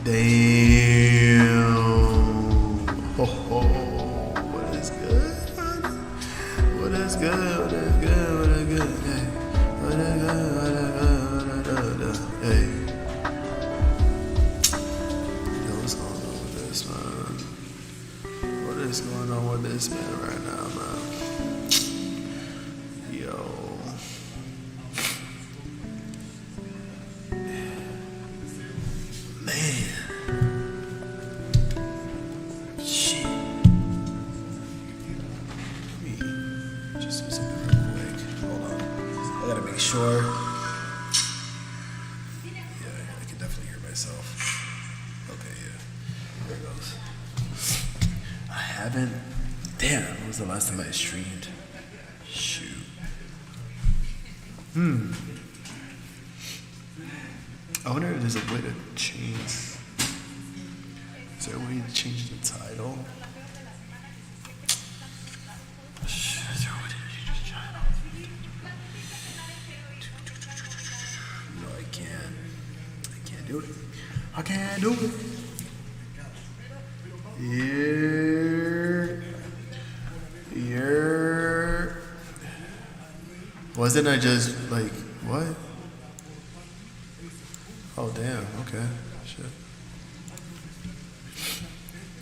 Damn. Ho ho. What is good? What is good? What is good? What is good? Hey. What is good? What is good? Hey. Yo, what's going on with this, man? What is going on with this man right now, man? Yo. Sure. Yeah, I can definitely hear myself. Okay, yeah. There it goes. I haven't. Damn, when was the last time I streamed? Shoot. I wonder if there's a way to change. Is there a way to change the title? Do it. I can't do it. Yeah. Wasn't I just like, what? Oh, damn. Okay. Shit.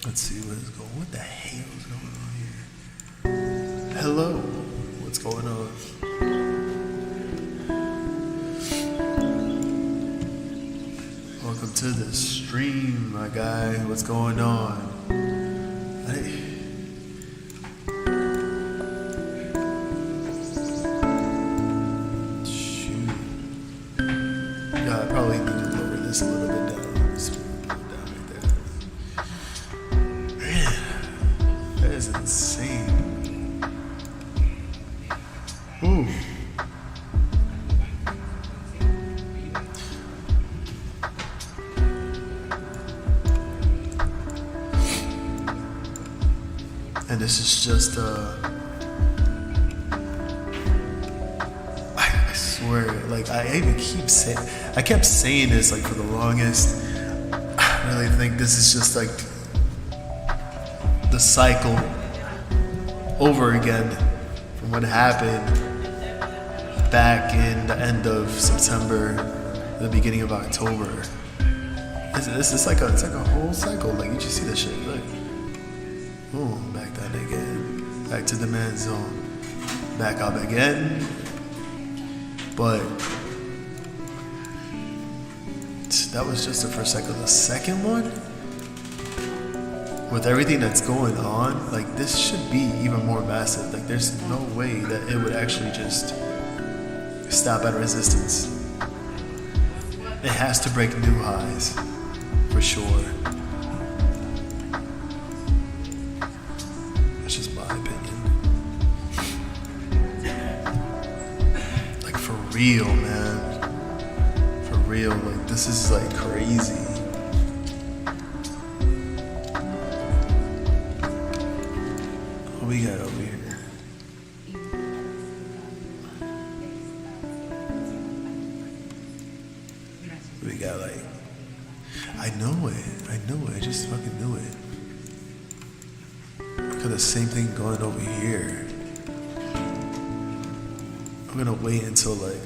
Let's see what is going on. What the hell is going on here? Hello. What's going on? Welcome to the stream, my guy. What's going on? Shoot. Yeah, I probably need to lower this a little bit down. Just put it down right there. Man, that is insane. Ooh. And this is just, I swear, like, I even keep saying, I kept saying this, like, for the longest. I really think this is just, like, the cycle over again from what happened back in the end of September, the beginning of October. It's like a whole cycle. Like, you just see this shit, like, boom, back down again, back to demand zone, back up again. But that was just the first cycle. The second one, with everything that's going on, like, this should be even more massive. Like, there's no way that it would actually just stop at resistance. It has to break new highs, for sure. That's just my opinion. Like, for real, man. For real, like, this is like crazy. What we got over here? We got, like, I know it, I just fucking knew it. Got the same thing going over here. I'm gonna wait until, like,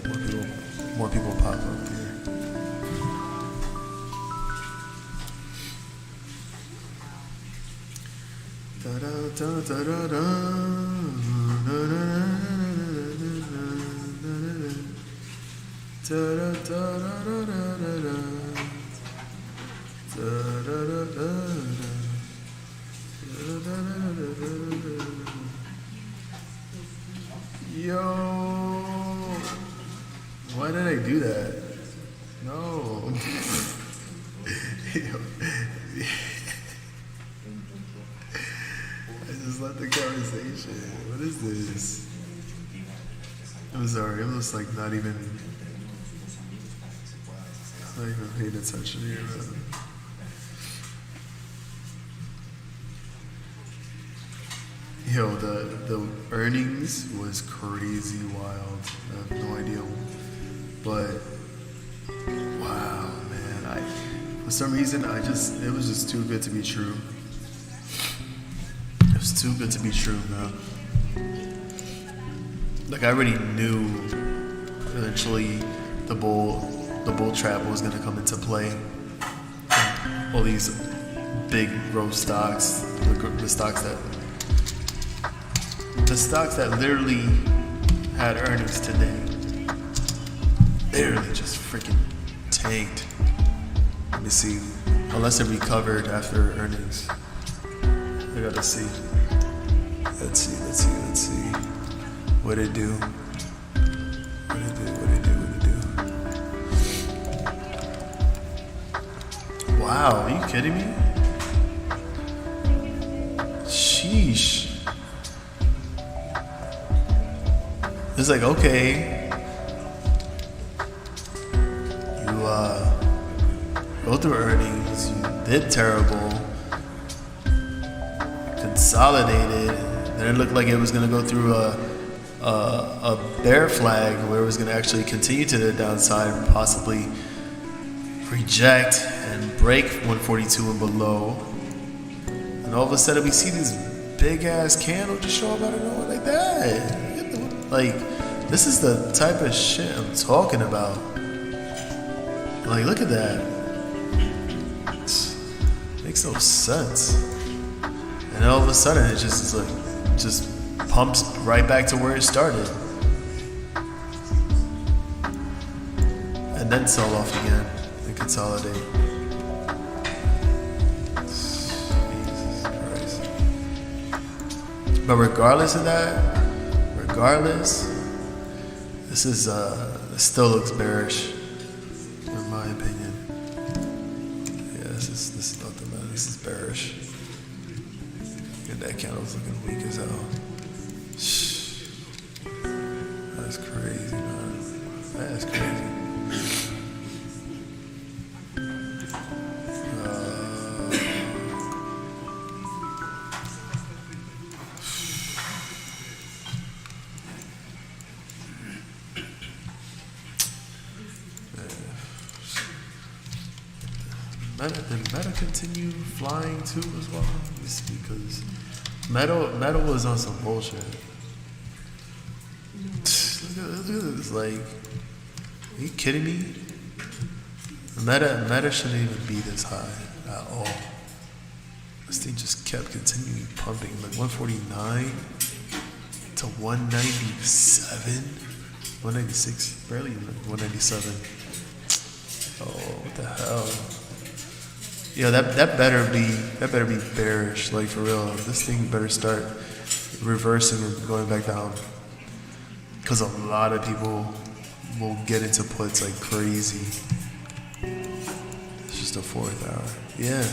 more people pop up here. Da da da da da da. Da da da da da da da. Da da da da da. Yo, why did I do that? No. I just left the conversation. What is this? I'm sorry, I'm just, like, not even paying attention here, man. Yo, the earnings was crazy wild. I have no idea. But, wow, man. For some reason, it was just too good to be true. It was too good to be true, man. Like I already knew eventually the bull trap was gonna come into play. All these big growth stocks, the stocks that literally had earnings today, literally just freaking tanked. Let me see, unless it recovered after earnings. I gotta see. Let's see. What it do? Wow, are you kidding me? Sheesh. It's like, okay, you go through earnings, you did terrible, consolidated, then it looked like it was gonna go through a bear flag where it was gonna actually continue to the downside and possibly reject and break 142 and below. And all of a sudden we see this big ass candle just show up out of nowhere like that. Like, this is the type of shit I'm talking about. Like, look at that. It makes no sense. And all of a sudden it just is like, just pumps right back to where it started. And then sell off again and consolidate. Jesus Christ. But regardless of that, this is it still looks bearish, in my opinion. Yeah, this is nothing, man. This is bearish. Look at that candle's looking weak as hell. That's crazy, man. That's crazy. Did Meta continue flying too as well? Because Meta was on some bullshit. Look at this, like, are you kidding me? Meta shouldn't even be this high at all. This thing just kept continuing pumping, like 149 to 197, 196, barely even 197. Oh, what the hell? Yeah, that better be bearish, like for real. This thing better start reversing and going back down, because a lot of people will get into puts like crazy. It's just a 4th hour. Yeah,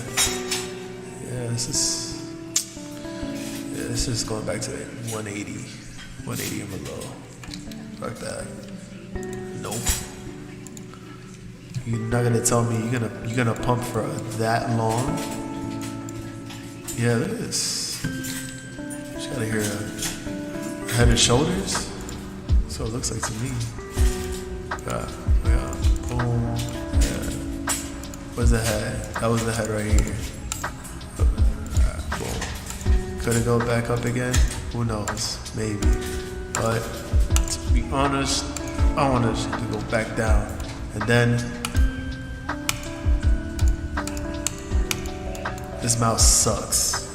this is going back to 180 and below. Fuck that. Nope. You're not gonna tell me you're gonna pump for that long? Yeah, look at this. Just gotta hear head and shoulders. That's what it looks like to me. Yeah. Boom. Yeah. Where's the head? That was the head right here. Boom. Could it go back up again? Who knows? Maybe. But to be honest, I want it to go back down. And then this mouse sucks.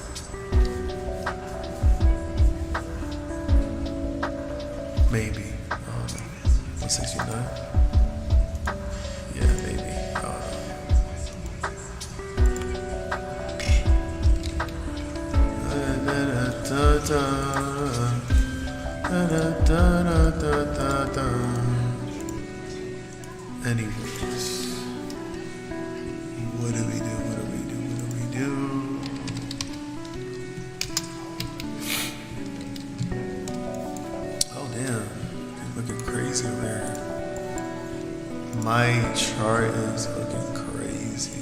Maybe. I don't know. 169? Yeah, maybe. I don't know. Anyways. What do we do? Oh damn, it's looking crazy over there. My chart is looking crazy.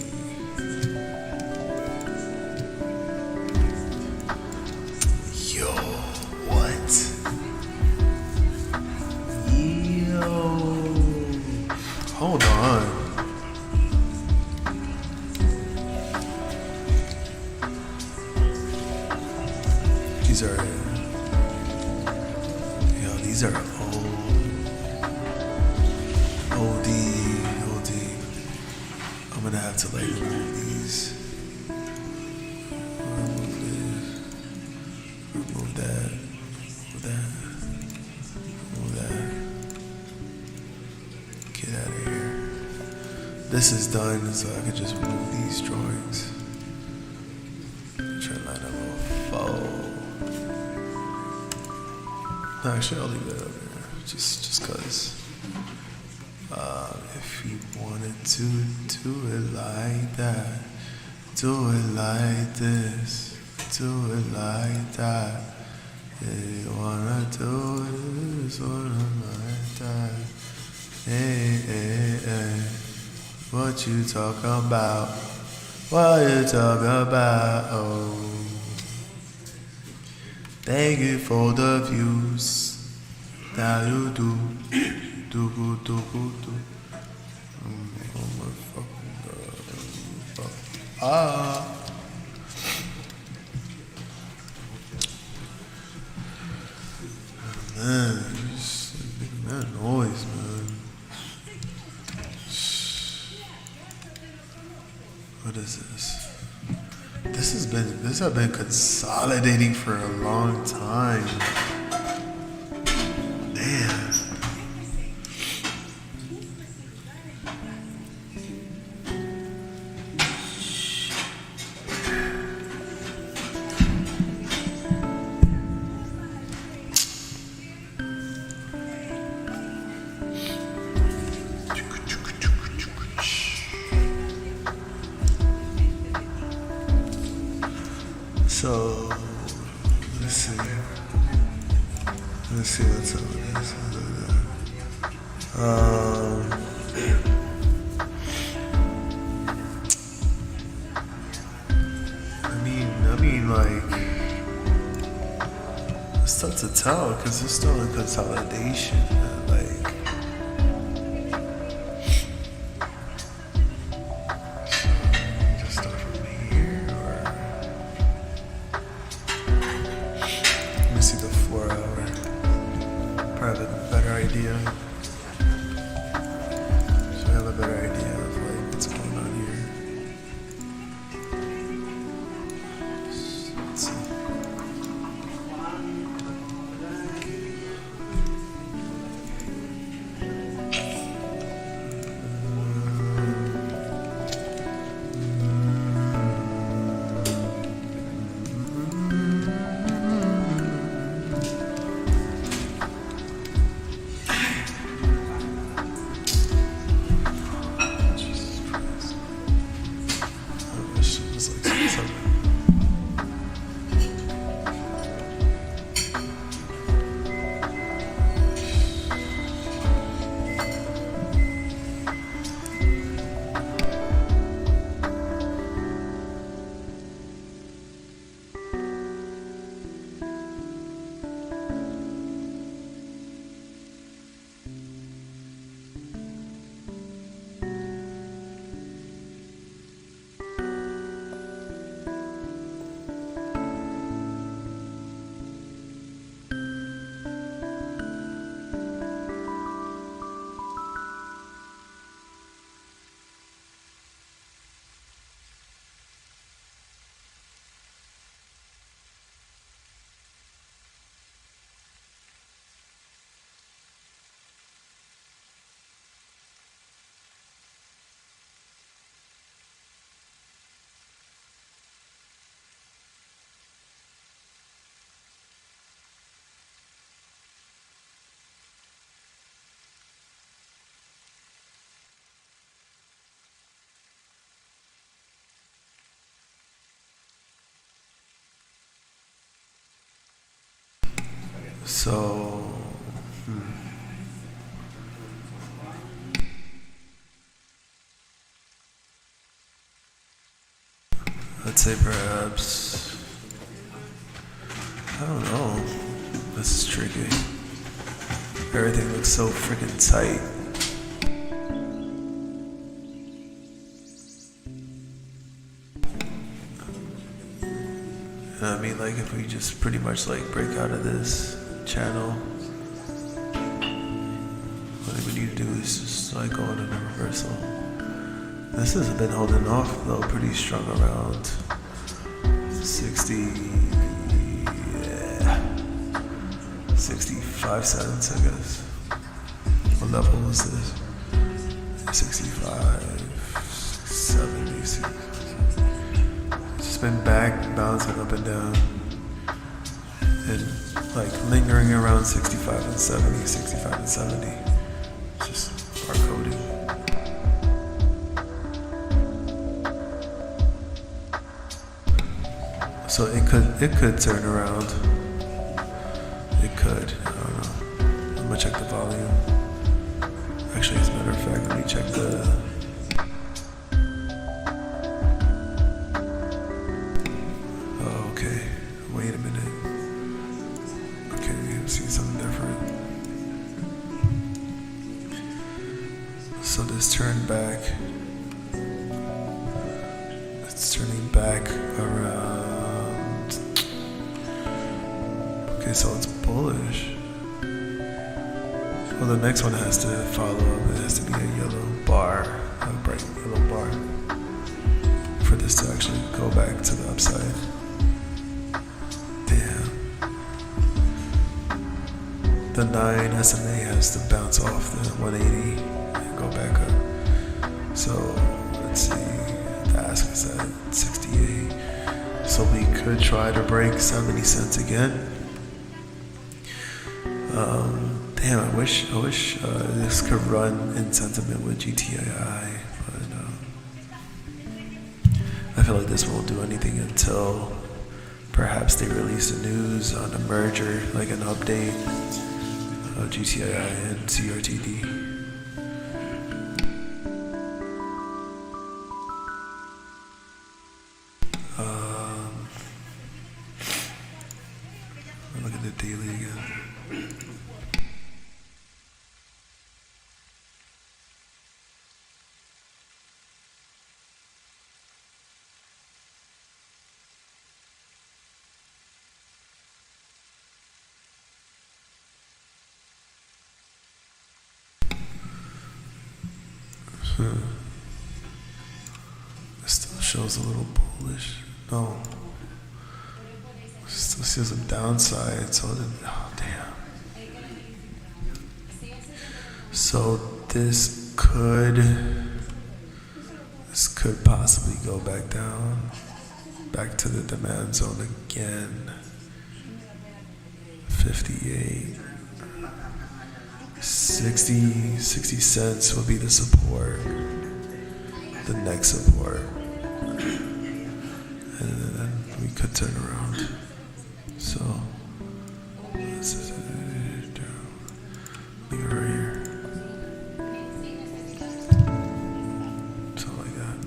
Yo, what? Hold on. gonna have to like remove these. Remove this. Remove that. Remove that. Remove that. Get out of here. This is done, so I can just remove these drawings. Try to line up a fold. No, actually, I'll leave that up there. Just cause. If you wanted to do it like that, do it like this, do it like that. If you wanna do this, wanna like that. Hey, hey, hey. What you talk about? What you talk about? Oh. Thank you for the views. Now you do. Do. Oh my fucking god. Ah. Man, just making that noise, man. What is this? This has been consolidating for a long time. Man. So, let's see what's up with this. I mean, like, it's tough to tell because it's still in consolidation. Like, just start from here, or let me see the 4 hour. Probably have a better idea. So I have a better idea of like what's going on here. Let's see. So, I'd say perhaps, I don't know, this is tricky. Everything looks so freaking tight. I mean, like, if we just pretty much like break out of this channel, what we need to do is just like go into the reversal. This has been holding off though, pretty strong around 60, yeah, 65 cents, I guess. What level was this? 65, 70. It's just been back, bouncing up and down, and like lingering around 65 and 70, 65 and 70. Just barcoding. So it could turn around. It could. I don't know. I'm gonna check the volume. Actually, as a matter of fact, let me check the. Oh, okay. Wait a minute. Okay, I'm seeing something different. So this turned back. It's turning back around. Okay, so it's bullish. Well, the next one has to follow up. It has to be a yellow bar, a bright yellow bar, for this to actually go back to the upside. Damn. The 9 SMA has to bounce off the 180 and go back up. So, let's see. The ask is at 68. So we could try to break 70 cents again. Damn, I wish this could run in sentiment with GTII, but I feel like this won't do anything until perhaps they release the news on a merger, like an update of GTII and CRTD. Look at the daily again. It still shows a little bullish. No. Still see some downside, so oh damn. So this could possibly go back down, back to the demand zone again. 58. 60 cents will be the support, the next support, and then we could turn around. So this is leave it right here. Something like that.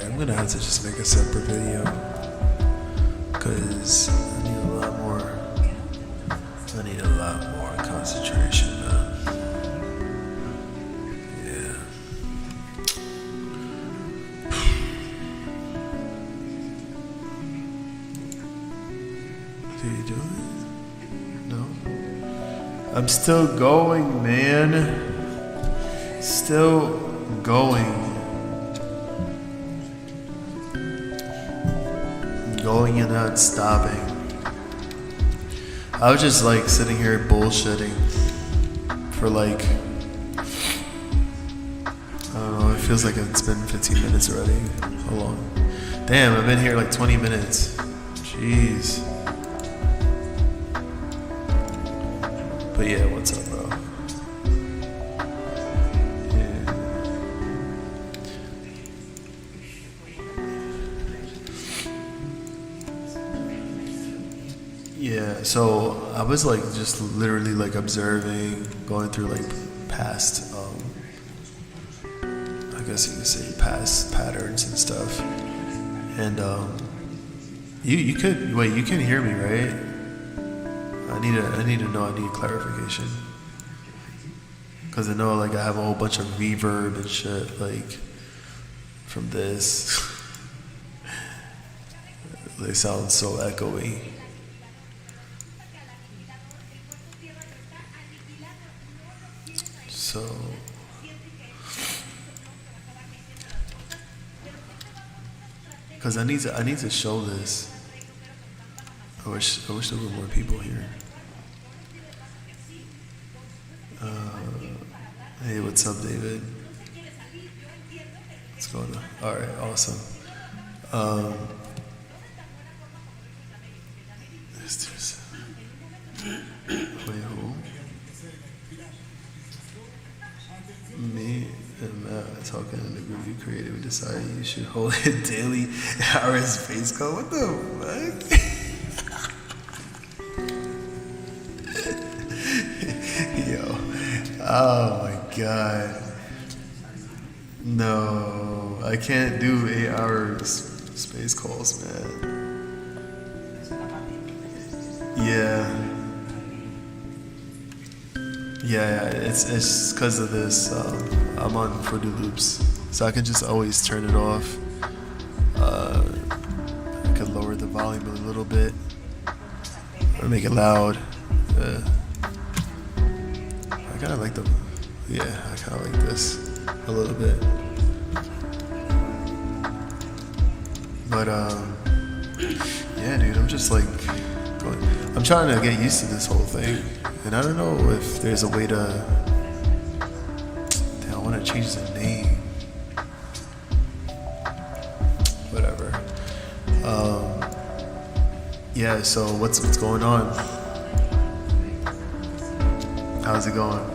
I'm gonna have to just make a separate video because I need a lot more concentration, man. Yeah. Did you do it? No? I'm still going, man. Still going. Going and not stopping. I was just like sitting here bullshitting for like, I don't know, it feels like it's been 15 minutes already. How long? Damn, I've been here like 20 minutes. Jeez. But yeah, what's up, bro? Yeah, so I was like just literally like observing, going through like past, I guess you could say past patterns and stuff. And you could wait. You can hear me, right? I need to know. I need clarification because I know like I have a whole bunch of reverb and shit like from this. They sound so echoey. So because I need to show this. I wish there were more people here. Hey, what's up, David? What's going on? All right, awesome. Wait, who? Me and Matt talking in the group you created. We decided you should hold it daily. Our space code. What the fuck? Yo. Oh my god. No, I can't do 8 hours space calls, man. Yeah. Yeah, it's because of this. I'm on Fruity Loops, so I can just always turn it off. I could lower the volume a little bit or make it loud. I kind of like I kind of like this a little bit. But yeah, dude, I'm just like I'm trying to get used to this whole thing, and I don't know if there's a way to. Damn, I want to change the name. Whatever. Yeah. So what's going on? How's it going?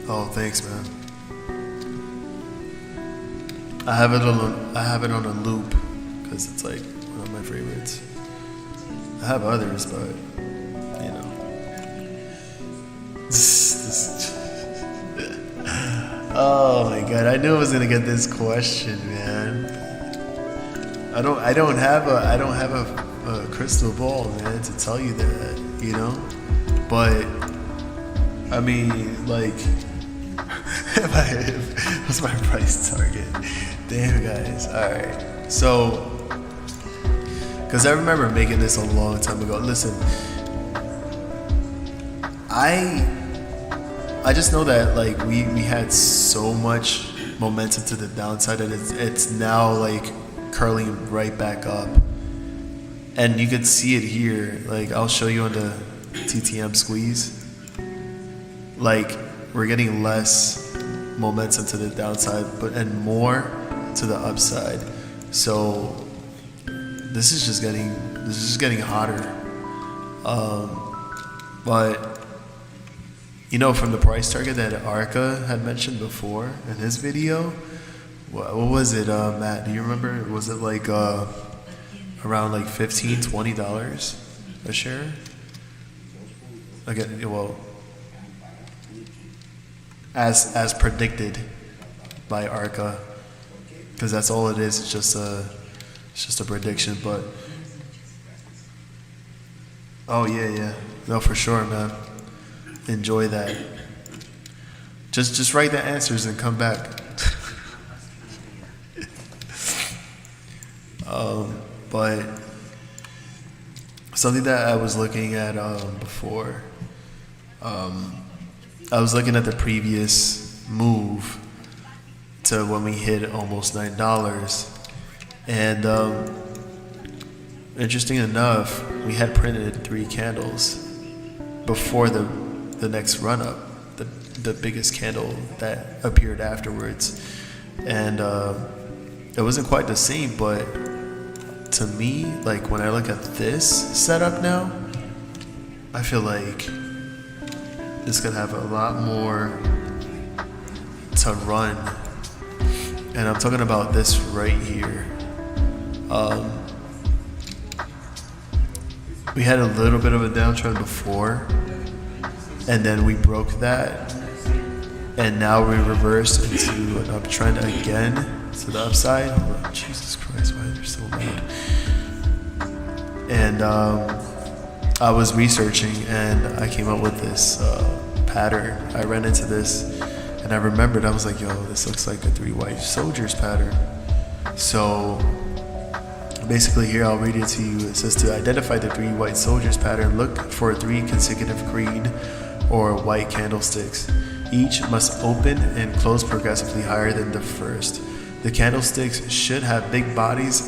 Oh, thanks, man. I have it on a loop because it's like one of my favorites. I have others, but you know. Oh my god! I knew I was gonna get this question, man. I don't have a crystal ball, man, to tell you that, you know. But I mean, like, what's my price target? Damn, guys. All right. So, because I remember making this a long time ago. Listen, I just know that like we had so much momentum to the downside that it's now like curling right back up, and you could see it here. Like I'll show you on the TTM squeeze. Like we're getting less momentum to the downside, and more to the upside. So this is just getting hotter. But you know, from the price target that Arca had mentioned before in his video, what was it, Matt? Do you remember? Was it like around like $15-$20 a share? Again, well, as predicted by Arca, because that's all it is. It's just a prediction. But oh yeah, no, for sure, man. Enjoy that. Just write the answers and come back. But something that I was looking at before, I was looking at the previous move to when we hit almost $9, and interesting enough, we had printed 3 candles before the next run up, the biggest candle that appeared afterwards, and it wasn't quite the same, but to me, like when I look at this setup now, I feel like this could have a lot more to run And I'm talking about this right here. We had a little bit of a downtrend before, and then we broke that, and now we reversed into an uptrend again to the upside. Oh, Jesus Christ, why are they so loud? And I was researching, and I came up with this pattern. I ran into this, and I remembered, I was like, yo, this looks like a 3 white soldiers pattern. So basically here, I'll read it to you. It says, to identify the 3 white soldiers pattern, look for 3 consecutive green or white candlesticks. Each must open and close progressively higher than the first. The candlesticks should have big bodies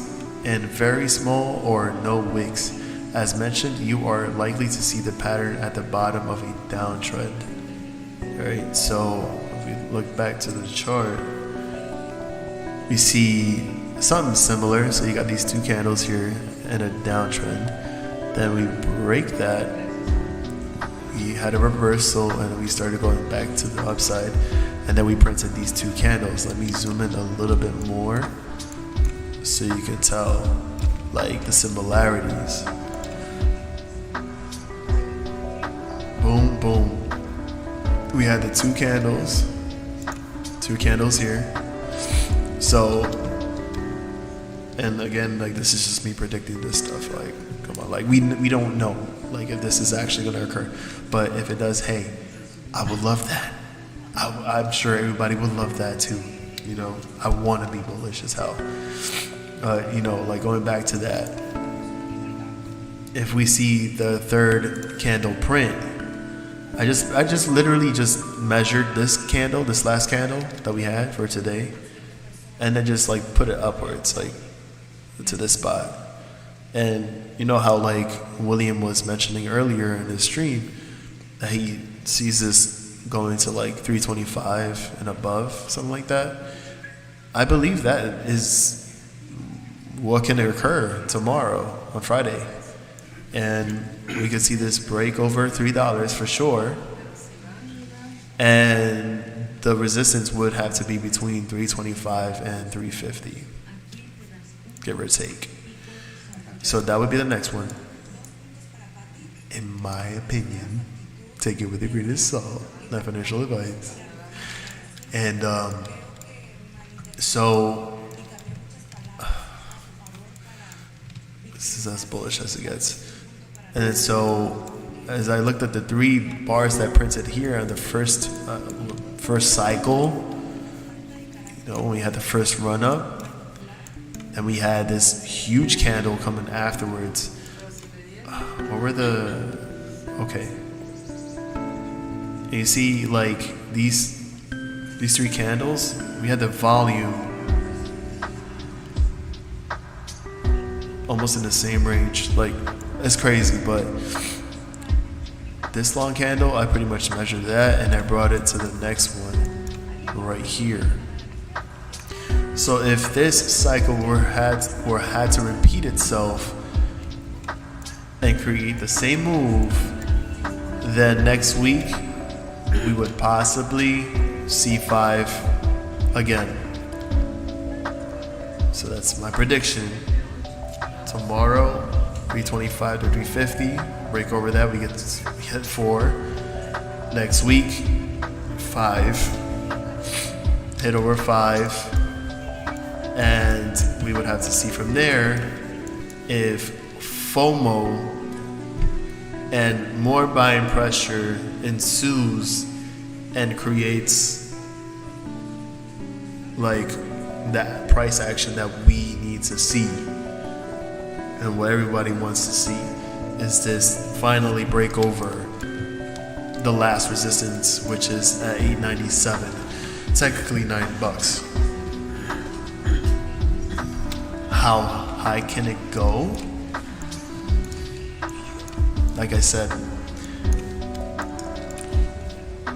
and very small or no wicks. As mentioned, you are likely to see the pattern at the bottom of a downtrend. Alright, so if we look back to the chart, we see something similar. So you got these 2 candles here and a downtrend. Then we break that. We had a reversal and we started going back to the upside. And then we printed these 2 candles. Let me zoom in a little bit more so you can tell like the similarities. Boom, boom. We had the 2 candles here. So, and again, like this is just me predicting this stuff. Like, come on, like we don't know like if this is actually going to occur, but if it does, hey, I would love that. I'm sure everybody would love that too. You know, I want to be bullish as hell. You know, like going back to that, if we see the 3rd candle print, I just literally just measured this candle, this last candle that we had for today, and then just like put it upwards, like to this spot. And you know how like William was mentioning earlier in his stream that he sees this going to like 325 and above, something like that. I believe that is what can occur tomorrow on Friday. And we could see this break over $3 for sure. And the resistance would have to be between 325 and 350, give or take. So that would be the next one. In my opinion, take it with a grain of salt, not financial advice. And so this is as bullish as it gets. And so as I looked at the 3 bars that printed here on the first cycle, you know, when we had the first run up, and we had this huge candle coming afterwards. What were the, okay. And you see like these 3 candles, we had the volume almost in the same range. Like, it's crazy, but this long candle, I pretty much measured that and I brought it to the next one right here. So if this cycle had to repeat itself and create the same move, then next week we would possibly see 5 again. So that's my prediction. Tomorrow, 325 to 350. Break over that, we get 4. Next week, 5. Hit over 5. And we would have to see from there if FOMO and more buying pressure ensues and creates like that price action that we need to see. And what everybody wants to see is this finally break over the last resistance, which is at 897, technically $9. How high can it go? Like I said,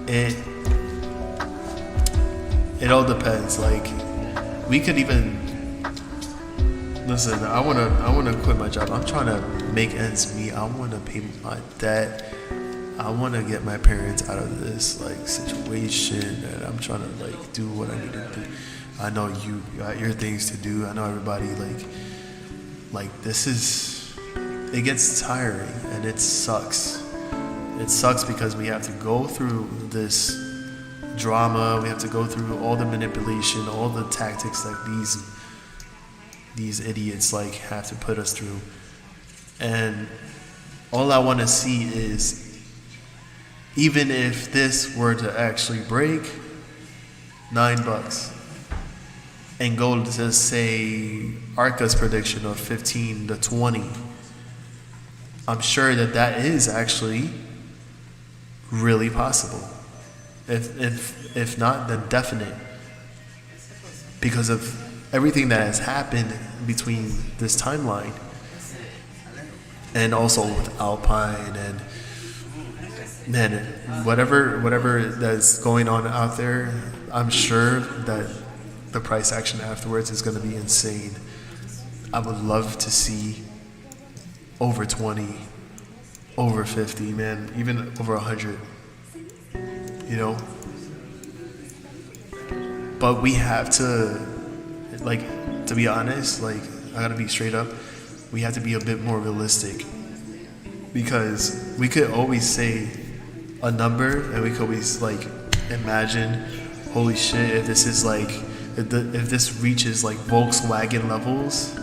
it all depends. Like, we could even listen. I wanna quit my job. I'm trying to make ends meet. I want to pay my debt. I want to get my parents out of this like situation, and I'm trying to like do what I need to do. I know you got your things to do. I know everybody this is, it gets tiring and it sucks. It sucks because we have to go through this drama. We have to go through all the manipulation, all the tactics that these idiots like have to put us through. And all I want to see is, even if this were to actually break $9 and go to say Arca's prediction of 15 to 20, I'm sure that is actually really possible. If not, then definite, because of everything that has happened between this timeline, and also with Alpine and man, whatever that's going on out there, I'm sure that the price action afterwards is going to be insane. I would love to see over 20, over 50, man, even over 100, you know? But we have to, to be honest, I gotta be straight up, we have to be a bit more realistic, because we could always say a number and we could always imagine, holy shit, if this is if this reaches Volkswagen levels,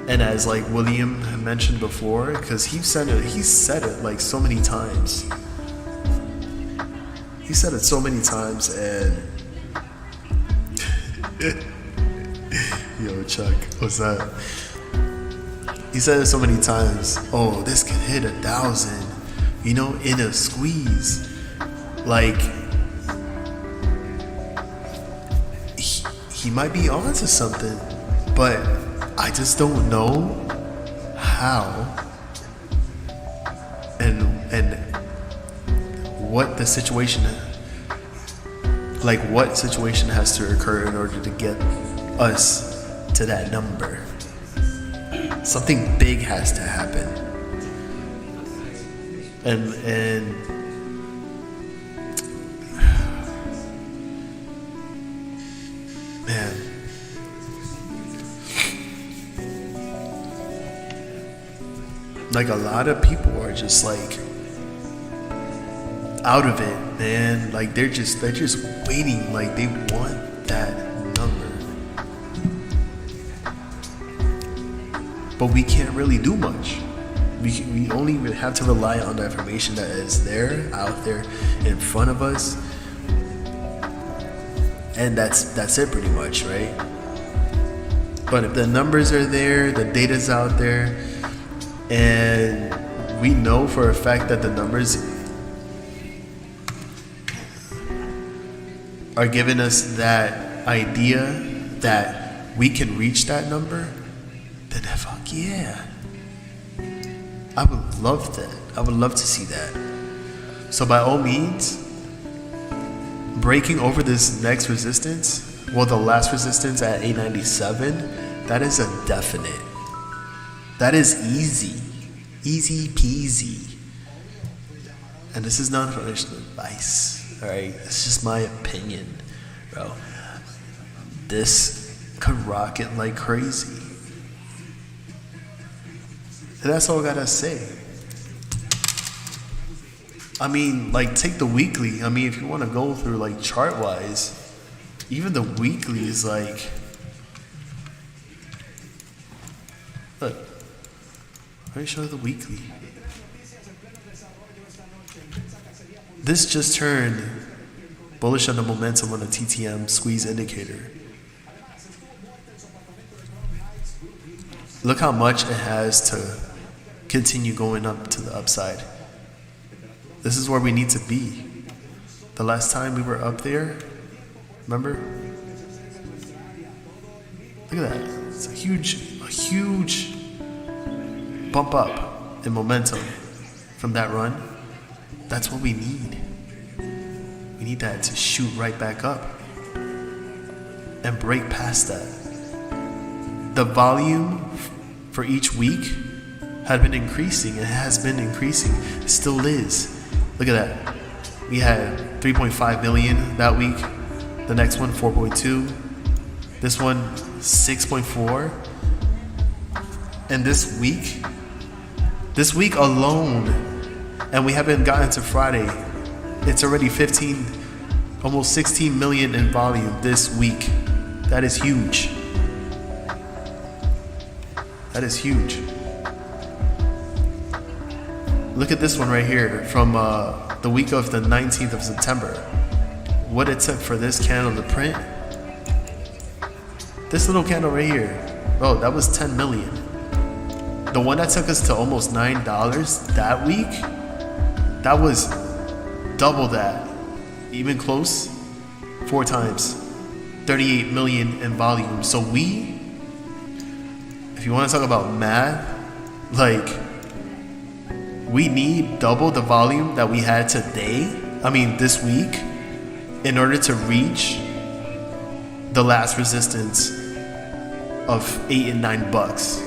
and as William had mentioned before, because he said it so many times. He said it so many times, and yo, Chuck, what's that? He said it so many times. Oh, this could hit 1,000, in a squeeze. He might be onto something, but I just don't know how and what the situation, what situation has to occur in order to get us to that number. Something big has to happen. And man, a lot of people are just out of it, man. They're just waiting. They want that number, but we can't really do much. We only have to rely on the information that is out there in front of us, and that's it pretty much, right? But if the numbers are there, the data's out there, and we know for a fact that the numbers are giving us that idea that we can reach that number, then fuck yeah. I would love that. I would love to see that. So by all means, breaking over this next resistance, the last resistance at 897, that is a definite. That is easy peasy. And this is not financial advice, all right? It's just my opinion, bro. This could rocket like crazy. And that's all I gotta say. I mean, take the weekly. I mean, if you want to go through chart wise, even the weekly is look. Let me show you the weekly. This just turned bullish on the momentum on the TTM squeeze indicator. Look how much it has to continue going up to the upside. This is where we need to be. The last time we were up there, remember? Look at that. It's a huge bump up in momentum from that run. That's what we need. We need that to shoot right back up and break past that. The volume for each week had been increasing. It has been increasing. It still is. Look at that. We had 3.5 million that week. The next one 4.2. This one 6.4. And this week alone, and we haven't gotten to Friday, it's already 15, almost 16 million in volume this week. That is huge. That is huge. Look at this one right here from the week of the 19th of September. What it took for this candle to print. This little candle right here. Oh, that was 10 million. The one that took us to almost $9 that week, that was double that. Even close, 4 times. 38 million in volume. So if you want to talk about math, like, we need double the volume that we had this week, in order to reach the last resistance of $8 and $9.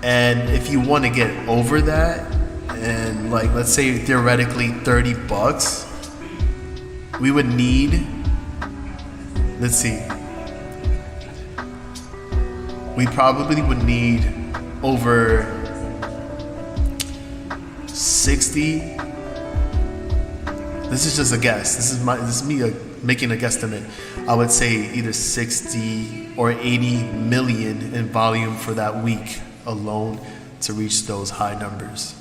And if you want to get over that, and like, let's say theoretically $30, we would need, let's see, we probably would need over 60. This is just a guess. This is me making a guesstimate. I would say either 60 or 80 million in volume for that week alone to reach those high numbers.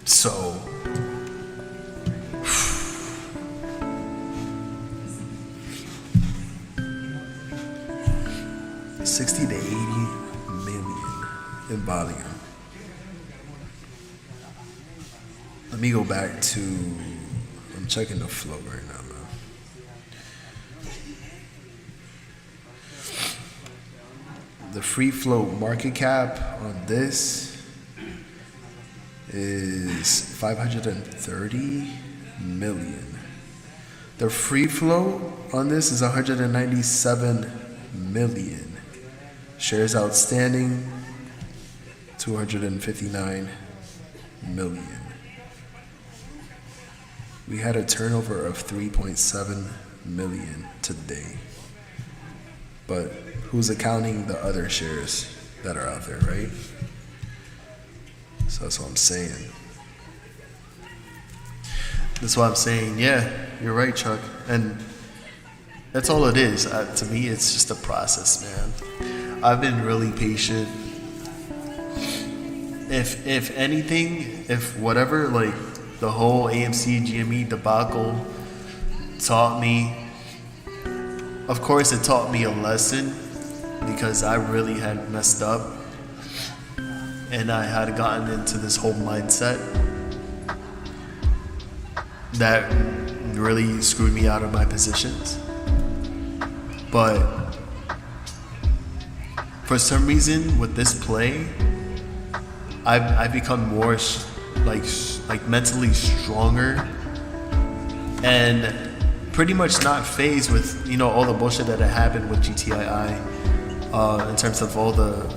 So, $60 to $80 million in volume. Let me go back to, I'm checking the flow right now, man. The free float market cap on this is 530 million. The free float on this is 197 million. Shares outstanding, 259 million. We had a turnover of 3.7 million today. But who's accounting the other shares that are out there, right? So that's what I'm saying. That's what I'm saying. Yeah, you're right, Chuck. And that's all it is. To me, it's just a process, man. I've been really patient. If anything, if whatever, like, the whole AMC GME debacle taught me, of course it taught me a lesson, because I really had messed up and I had gotten into this whole mindset that really screwed me out of my positions. But for some reason with this play, I've become more like mentally stronger and pretty much not phased with, you know, all the bullshit that had happened with GTII, in terms of all the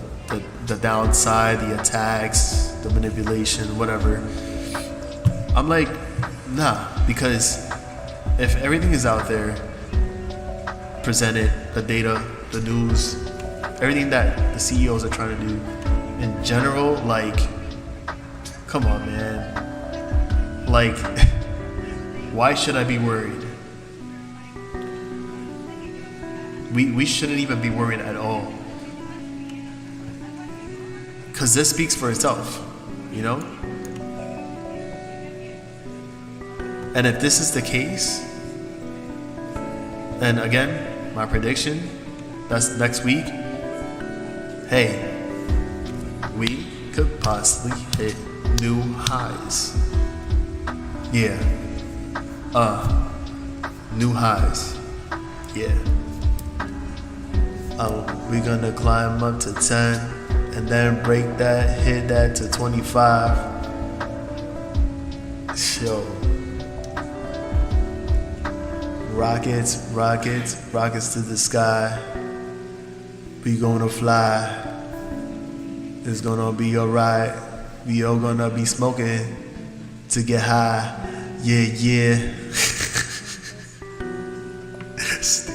downside, the attacks, the manipulation, whatever. I'm like, nah, because if everything is out there, presented, the data, the news, everything that the CEOs are trying to do in general, like, come on, man. Like, why should I be worried? We shouldn't even be worried at all. Because this speaks for itself, you know? And if this is the case, and again, my prediction, that's next week, hey, we could possibly hit new highs. Yeah. New highs. Yeah. We're gonna climb up to 10 and then break that, hit that to 25. Yo. Rockets, rockets, rockets to the sky. We gonna fly. It's gonna be alright. We all gonna be smoking to get high. Yeah. Stupid.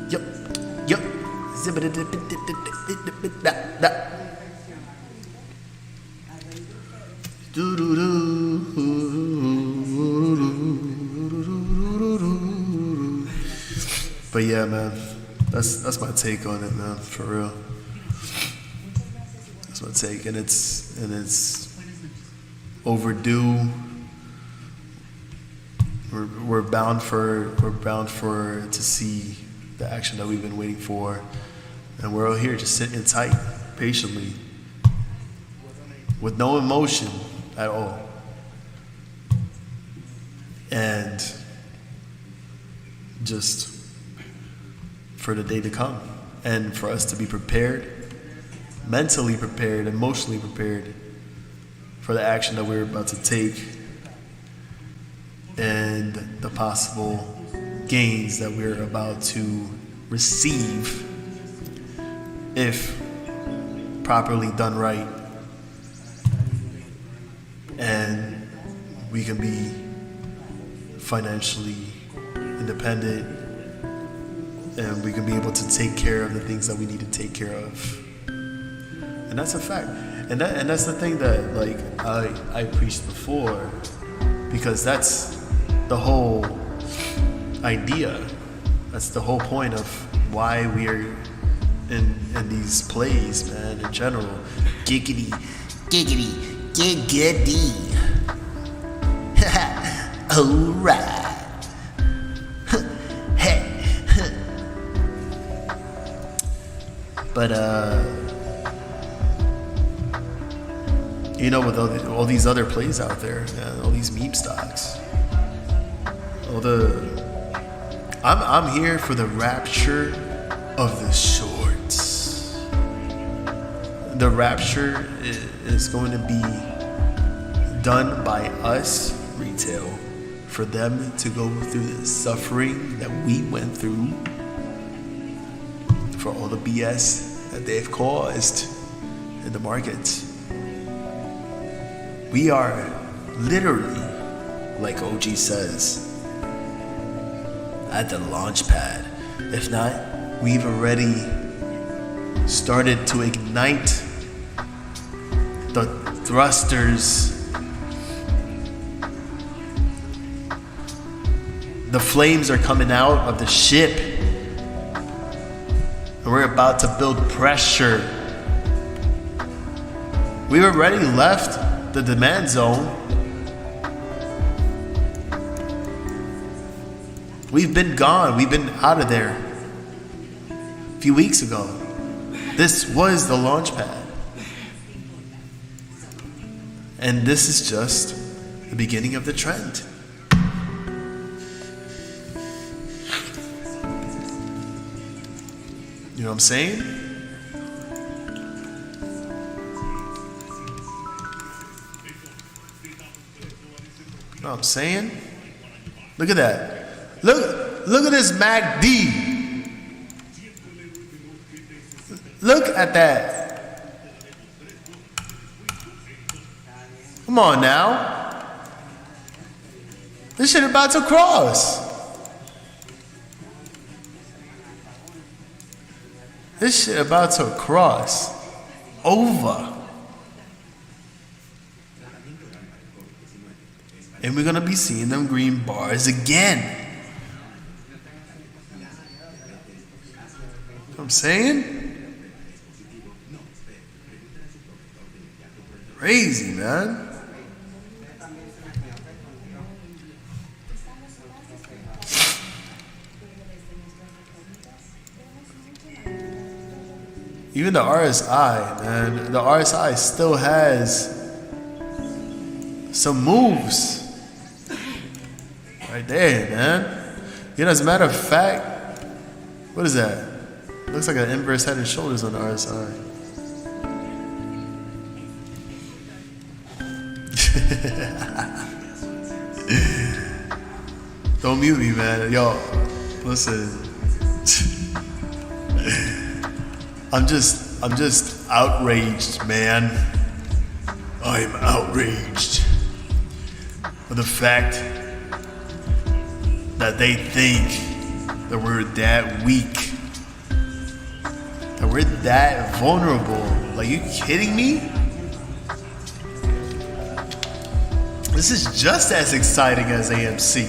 Yup. But yeah, man, that's my take on it, man, for real. That's my take, and it's overdue. We're bound for to see the action that we've been waiting for, and we're all here just sitting tight, patiently, with no emotion at all, and just for the day to come, and for us to be prepared, mentally prepared, emotionally prepared for the action that we're about to take and the possible gains that we're about to receive if properly done right, and we can be financially independent, and we can be able to take care of the things that we need to take care of. And that's a fact. And that's the thing that, like, I preached before, because that's the whole idea. That's the whole point of why we are in these plays, man, in general. Giggity, giggity, giggity. Alright. Hey. But you know, with all these other plays out there, all these meme stocks, I'm here for the rapture of the shorts. The rapture is going to be done by us, retail, for them to go through the suffering that we went through, for all the BS that they've caused in the market. We are literally, like OG says, at the launch pad. If not, we've already started to ignite the thrusters. The flames are coming out of the ship, and we're about to build pressure. We've already left the demand zone. We've been gone. We've been out of there a few weeks ago. This was the launch pad. And this is just the beginning of the trend. You know what I'm saying? You know what I'm saying? Look at that. Look at this MACD. Look at that. Come on now. This shit about to cross. This shit about to cross over. And we're gonna be seeing them green bars again. You know what I'm saying? Crazy, man. Even the RSI, man. The RSI still has some moves. Right there, man. You know, as a matter of fact, what is that? Looks like an inverse head and shoulders on the RSI. Don't mute me, man. Yo, listen. I'm just just outraged, man. I'm outraged for the fact that they think that we're that weak, that we're that vulnerable. Like, you kidding me? This is just as exciting as AMC.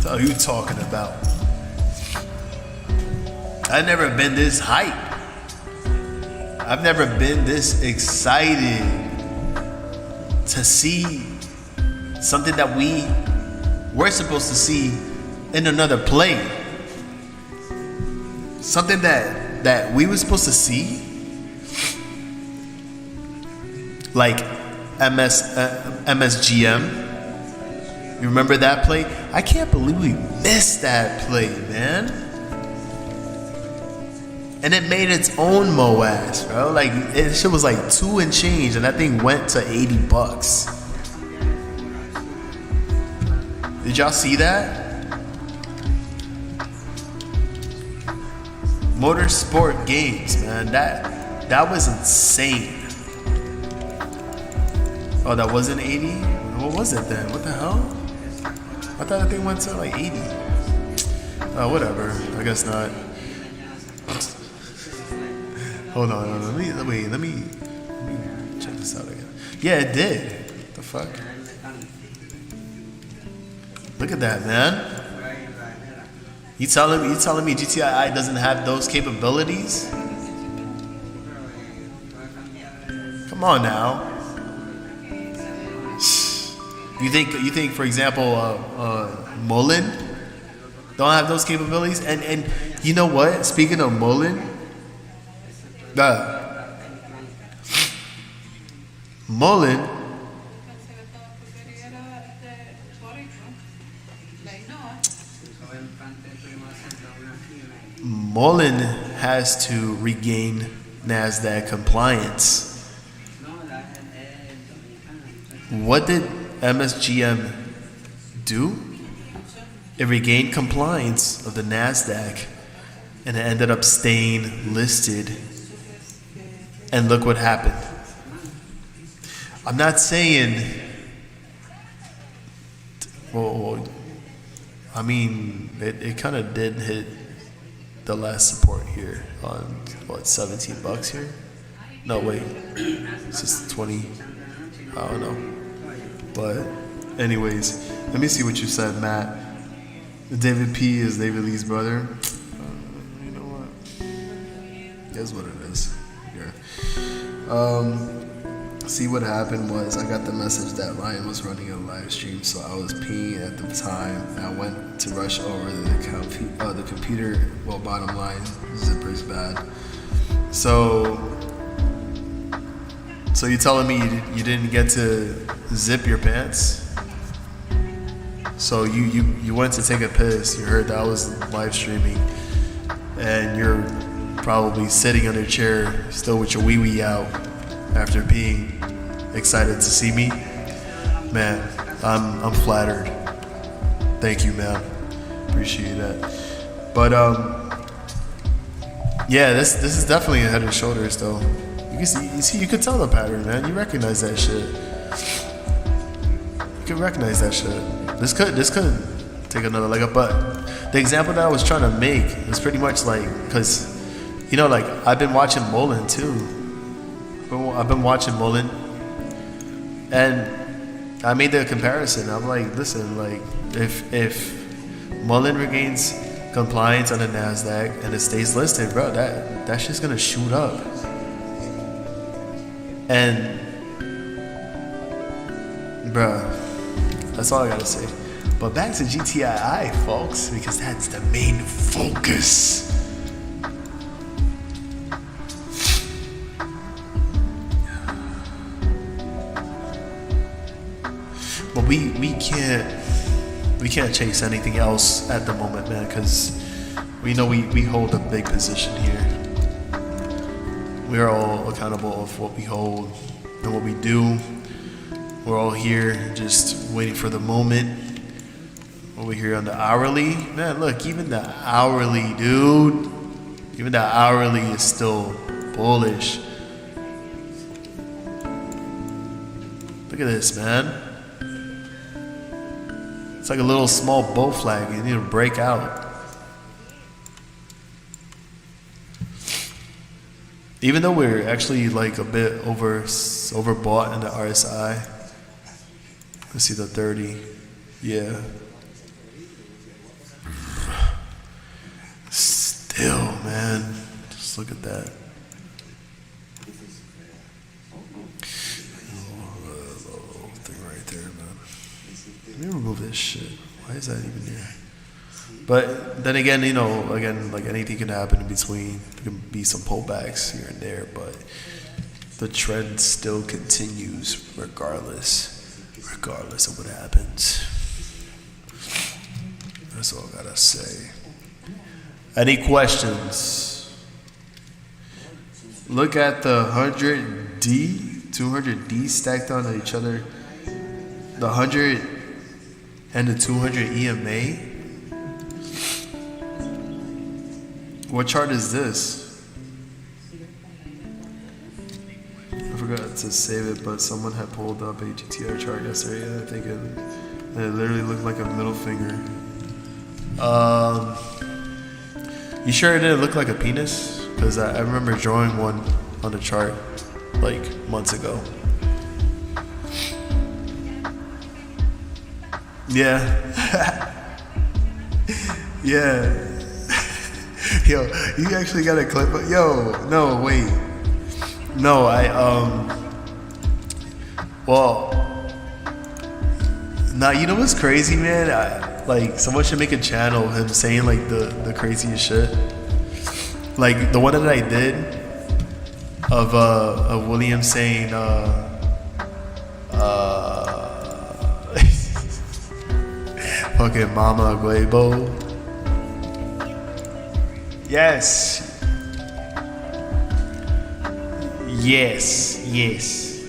What are you talking about? I've never been this hype. I've never been this excited to see something that we're supposed to see in another play. Something that we were supposed to see, like MSGM. You remember that play? I can't believe we missed that play, man. And it made its own moass, bro. Like, it shit was like 2 and change, and that thing went to $80. Did y'all see that? Motorsport games, man. That was insane. Oh, that wasn't 80? What was it then? What the hell? I thought that thing went to like 80. Oh, whatever. I guess not. Hold on. Let me check this out again. Yeah, it did. What the fuck? Look at that, man. You telling me GTI doesn't have those capabilities? Come on now. You think for example Mullen don't have those capabilities? And you know what? Speaking of Mullen, Mullen has to regain NASDAQ compliance. What did MSGM do? It regained compliance of the NASDAQ, and it ended up staying listed. And look what happened. I'm not saying, well, I mean, it kind of did hit the last support here on what, $17 here? No, wait, it's just 20. I don't know. But anyways, let me see what you said, Matt. David P is David Lee's brother. You know what? That's what it is. Here. See, what happened was I got the message that Ryan was running a live stream, so I was peeing at the time. I went to rush over the computer. Well, bottom line, zipper's bad. So you telling me you didn't get to zip your pants? So you went to take a piss. You heard that I was live streaming, and you're probably sitting on your chair still with your wee wee out after peeing, excited to see me. Man, I'm flattered. Thank you, man. Appreciate that. But yeah, this is definitely a head and shoulders though. You see, you could tell the pattern, man. You recognize that shit. You can recognize that shit. This could take another leg up, but the example that I was trying to make is pretty much like, because, you know, like, I've been watching Mullen too. I've been watching Mullen, and I made the comparison. I'm like, listen, like, if Mullen regains compliance on the NASDAQ and it stays listed, bro, that shit's gonna shoot up. And, bruh, that's all I gotta say. But back to GTII, folks, because that's the main focus. But we can't chase anything else at the moment, man, because we know we hold a big position here. We are all accountable of what we hold and what we do. We're all here just waiting for the moment. Over here on the hourly, man, look, even the hourly, dude, Even the hourly is still bullish. Look at this, man. It's like a little small bow flag. You need to break out. Even though we're actually like a bit overbought in the RSI. Let's see the 30. Yeah. Still, man. Just look at that. Little thing right there, man. Let me remove this shit. Why is that even here? But then again, you know, again, like anything can happen in between. There can be some pullbacks here and there, but the trend still continues regardless of what happens. That's all I gotta say. Any questions? Look at the 100D, 200D stacked on each other. The 100 and the 200 EMA. What chart is this? I forgot to save it, but someone had pulled up a GTR chart yesterday. I think it literally looked like a middle finger. You sure it didn't look like a penis? Because I remember drawing one on the chart like months ago. Yeah. Yeah. Yo, you actually got a clip of, yo, no, wait. No, well, nah, you know what's crazy, man? Like, someone should make a channel of him saying, like, the craziest shit. Like, the one that I did of William saying, fucking Mama Guebo. Yes. Yes, yes.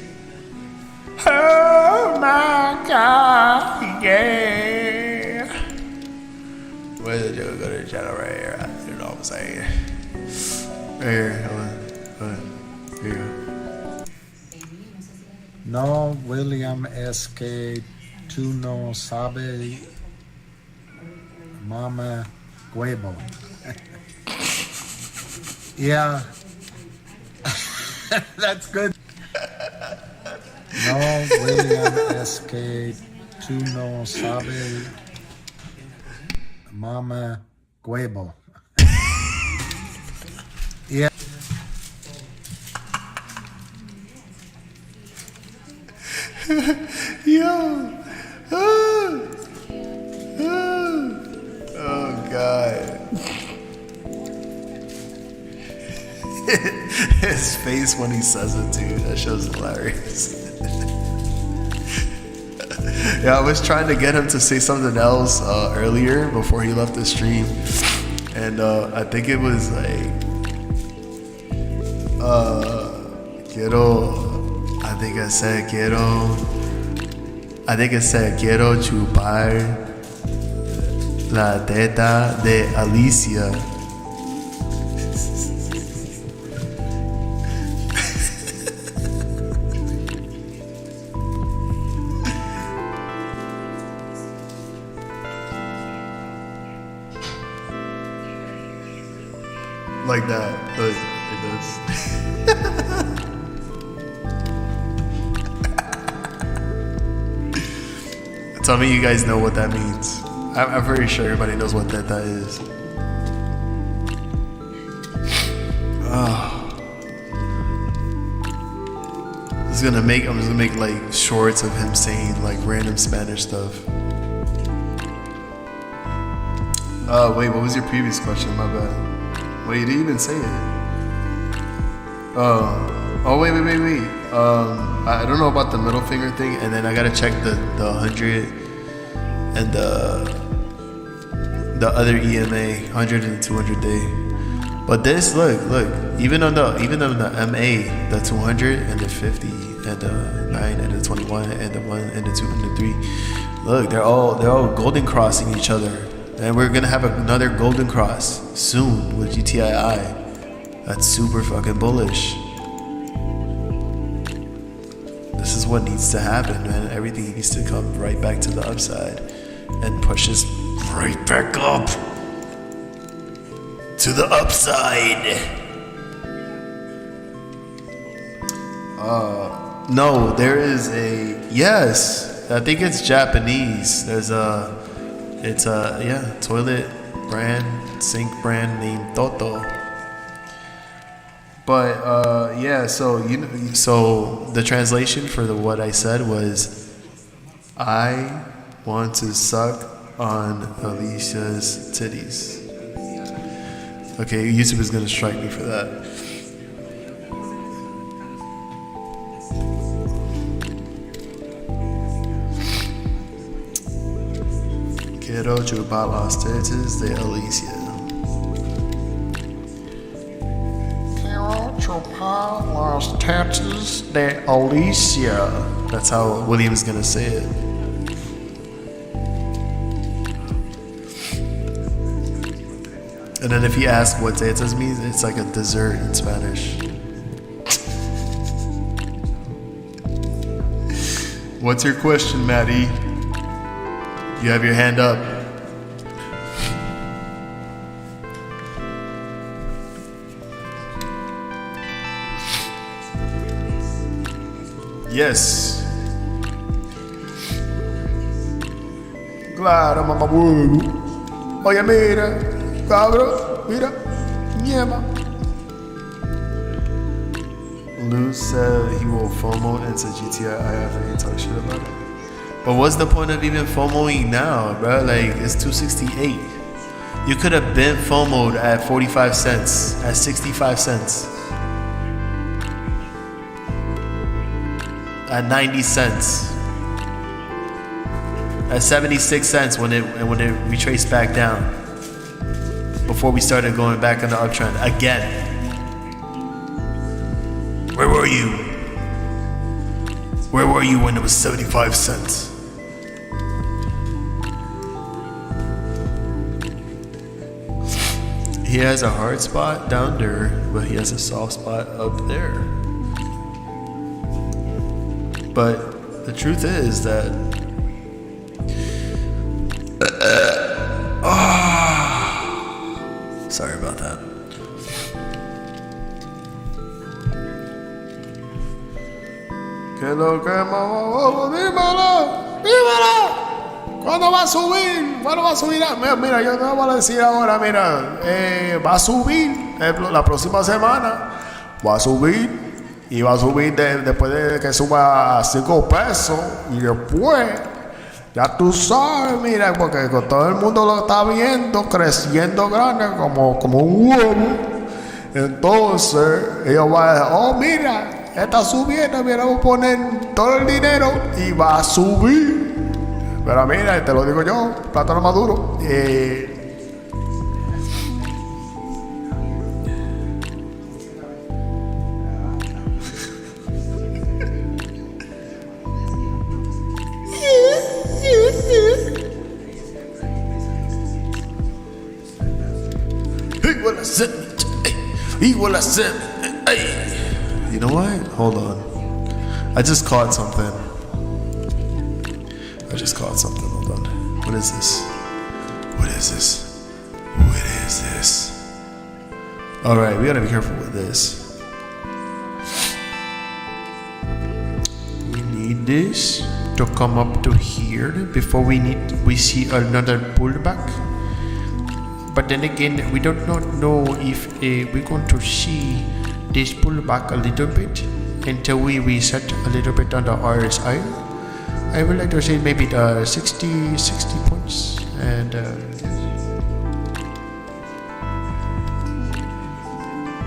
Oh my God, yeah. Where's the joke? Go to the channel right here. You know what I'm saying? Right here. Hold on. Here you go. No, William, es que tú no sabes, Mama Guebo. Yeah. That's good. No, William, es que tú no sabes, Mama Guebo. Yeah. Yo. Oh God. His face when he says it, dude, that show's hilarious. Yeah, I was trying to get him to say something else earlier before he left the stream, and I think it was like I think it said quiero chupar la teta de Alicia. Like that, like this. Tell me you guys know what that means. I'm pretty sure everybody knows what that is. Oh. I'm just gonna make like shorts of him saying like random Spanish stuff. Wait, what was your previous question? My bad. Wait, you didn't even say it. Oh, wait. I don't know about the middle finger thing, and then I gotta check the 100 and the other EMA, 100 and 200 day. But this, look, even on the MA, the 200 and the 50 and the 9 and the 21 and the 1 and the 2 and the 3, look, they're all golden crossing each other. And we're gonna have another golden cross soon with GTII. That's super fucking bullish. This is what needs to happen, man. Everything needs to come right back to the upside and push us right back up to the upside. No, there is a, yes, I think it's Japanese. There's it's a toilet brand, sink brand named Toto. But yeah, so so the translation for what I said was, I want to suck on Alicia's titties. Okay, YouTube is gonna strike me for that. Quiero chupar las tetas de Alicia. Quiero chupar las tetas de Alicia. That's how William's gonna say it. And then if you ask what tetas means, it's like a dessert in Spanish. What's your question, Maddie? You have your hand up. Yes. Claro, mamá huevo. Oye, mira, cabrón, mira, ñema. Lou said he will FOMO into GTI after he talks shit about it. But what's the point of even FOMOing now, bro? Like, it's 268. You could have been FOMO'd at 45 cents, at 65 cents, at 90 cents, at 76 cents when it retraced back down, before we started going back on the uptrend again. Where were you? Where were you when it was 75 cents? He has a hard spot down there, but he has a soft spot up there. But the truth is that sorry about that. Que lo que mamá, dímelo, dímelo. ¿Cuándo va a subir? ¿Cuándo va a subir? Mira, yo te voy a decir ahora, mira, va a subir la próxima semana. Va a subir y va a subir después de que suba a 5 pesos y después, ya tú sabes, mira, porque todo el mundo lo está viendo creciendo grande como un huevo. Entonces, ellos van a decir, oh, mira, está subiendo, mira, voy a poner todo el dinero y va a subir. Pero mira, te lo digo yo, plátano maduro. He will accept. You know what? Hold on. I just caught something. Hold on. What is this? Alright, we gotta be careful with this. We need this to come up to here before we see another pullback. But then again, we don't know if we're going to see this pullback a little bit until we reset a little bit on the RSI. I would like to say maybe the 60 points and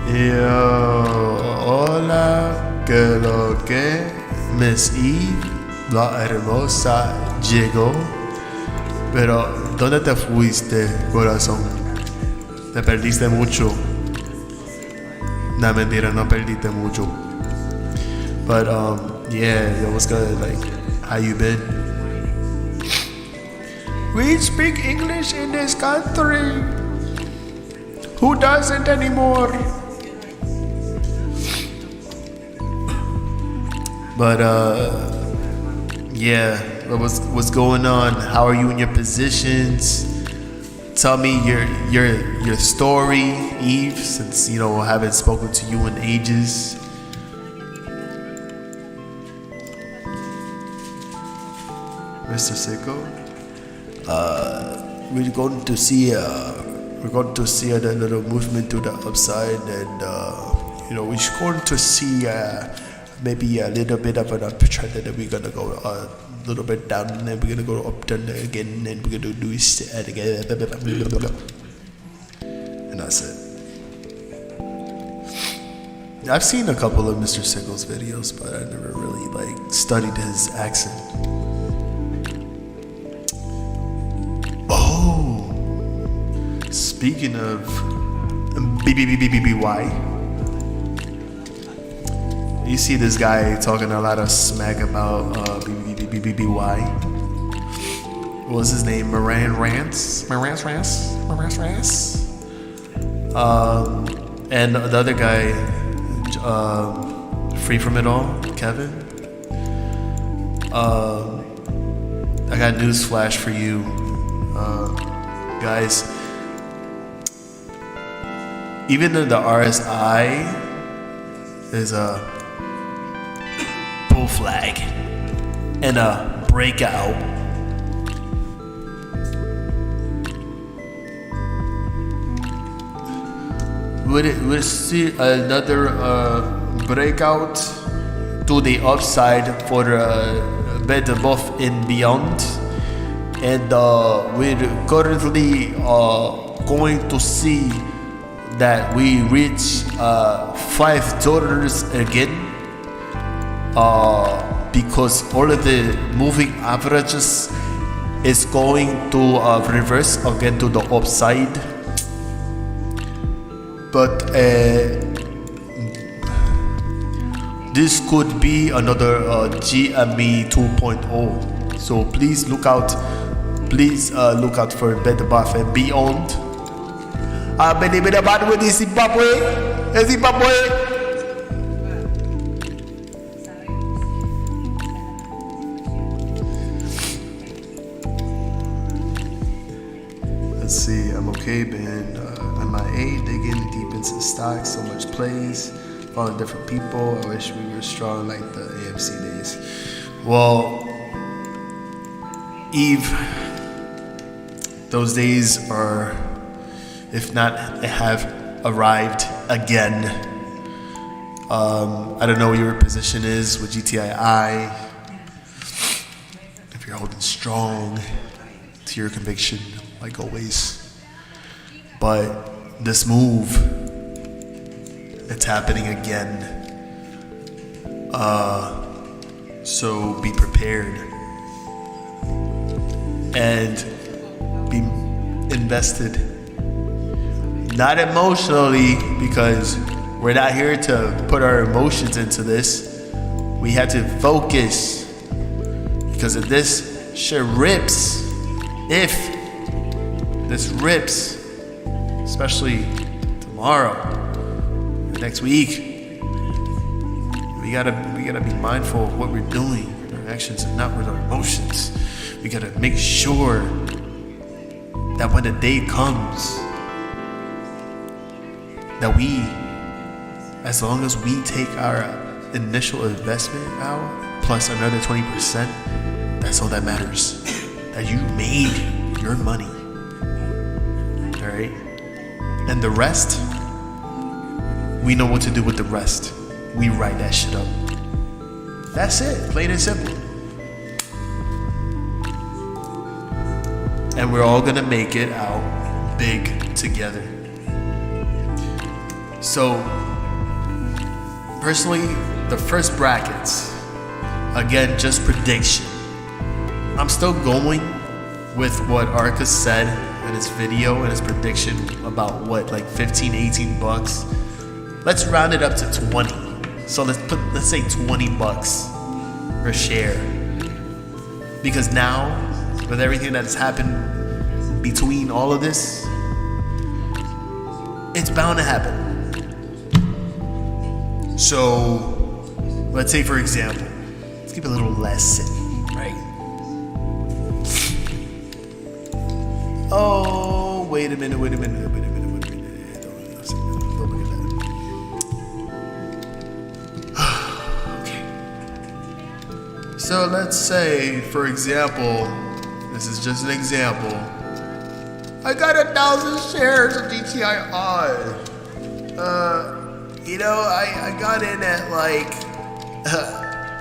yo, hola, que lo que, Miss Eve, la hermosa, llegó. Pero, ¿dónde te fuiste, corazón? Te perdiste mucho. Nah, mentira, no perdiste mucho. But, yeah, yo, what's good? Like, how you been? We speak English in this country. Who doesn't anymore? But yeah, what's going on? How are you in your positions? Tell me your story, Eve, since I haven't spoken to you in ages. Mr. Sicko, we're going to see the little movement to the upside, and we're going to see maybe a little bit of an uptrend, and then we're gonna go a little bit down, and then we're gonna go up down again, and we're gonna do it again, and that's it. I've seen a couple of Mr. Sickle's videos, but I never really studied his accent. Oh, speaking of BBBBBY. You see this guy talking a lot of smack about BBBBBY. What was his name? Moran Rants? And the other guy, Free From It All, Kevin. I got news flash for you, guys. Even though the RSI is a bull flag and a breakout, would see another breakout to the upside for bed above and beyond, and we're currently going to see that we reach $5 again, because all of the moving averages is going to reverse again to the upside. But this could be another GME 2.0. So please look out for Bed Bath and Beyond. Zimbabwe. Let's see, I'm okay, been MIA, digging deep into the stocks, so much plays, following different people. I wish we were strong like the AMC days. Well, Eve, those days are, if not, they have arrived again. I don't know what your position is with GTII. If you're holding strong to your conviction, like always. But this move, it's happening again. So be prepared and be invested. Not emotionally, because we're not here to put our emotions into this. We have to focus, because if this shit rips, especially tomorrow, next week, we gotta be mindful of what we're doing with our actions and not with our emotions. We gotta make sure that when the day comes, that we, as long as we take our initial investment out plus another 20%, that's all that matters. That you made your money. All right? And the rest, we know what to do with the rest. We write that shit up. That's it, plain and simple. And we're all gonna make it out big together. So, personally, the first brackets, again, just prediction. I'm still going with what Arca said in his video and his prediction about what, like 15, 18 bucks. Let's round it up to 20. So let's say 20 bucks per share. Because now, with everything that's happened between all of this, it's bound to happen. So, let's say for example, let's keep it a little less, right? Oh, wait a minute. Don't look at that. Okay. So let's say, for example, this is just an example. I got 1,000 shares of GTII. I got in at like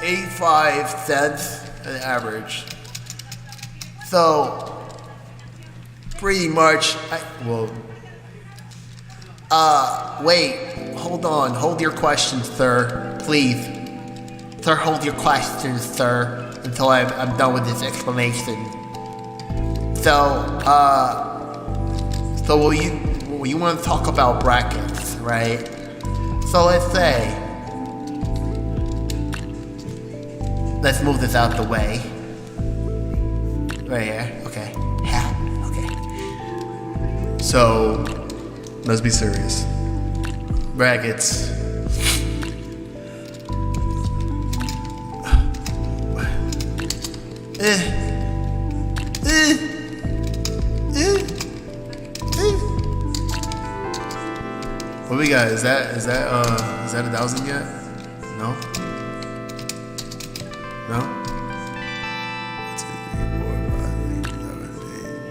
85 cents an average. So pretty much, wait, hold your questions, sir, please. Sir, hold your questions, sir, until I'm done with this explanation. So you want to talk about brackets, right? So let's move this out the way. Right here, okay. Yeah, okay. So, let's be serious. Brackets. What we got? Is that 1,000 yet? No? No? 2, 3, 4, 5, 6, 7,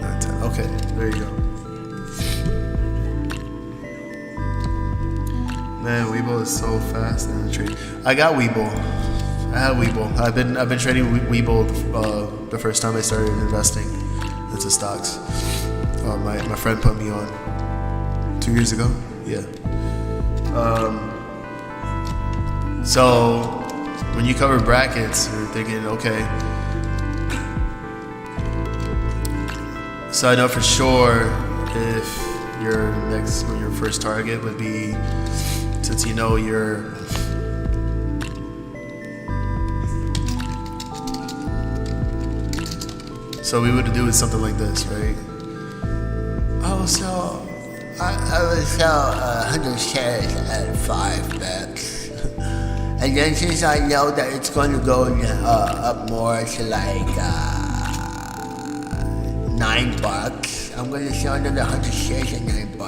8, 9, 10. Okay, there you go. Man, Webull is so fast in the trade. I got Webull. I had Webull. I've been trading Webull the first time I started investing into stocks. My friend put me on 2 years ago. Yeah. So when you cover brackets, you're thinking, okay. So I know for sure if your first target would be, since you know you're so we would do it something like this, right? Oh, so I would sell 100 shares at $5, and then since I know that it's going to go up more to like $9, I'm going to sell another 100 shares at $9.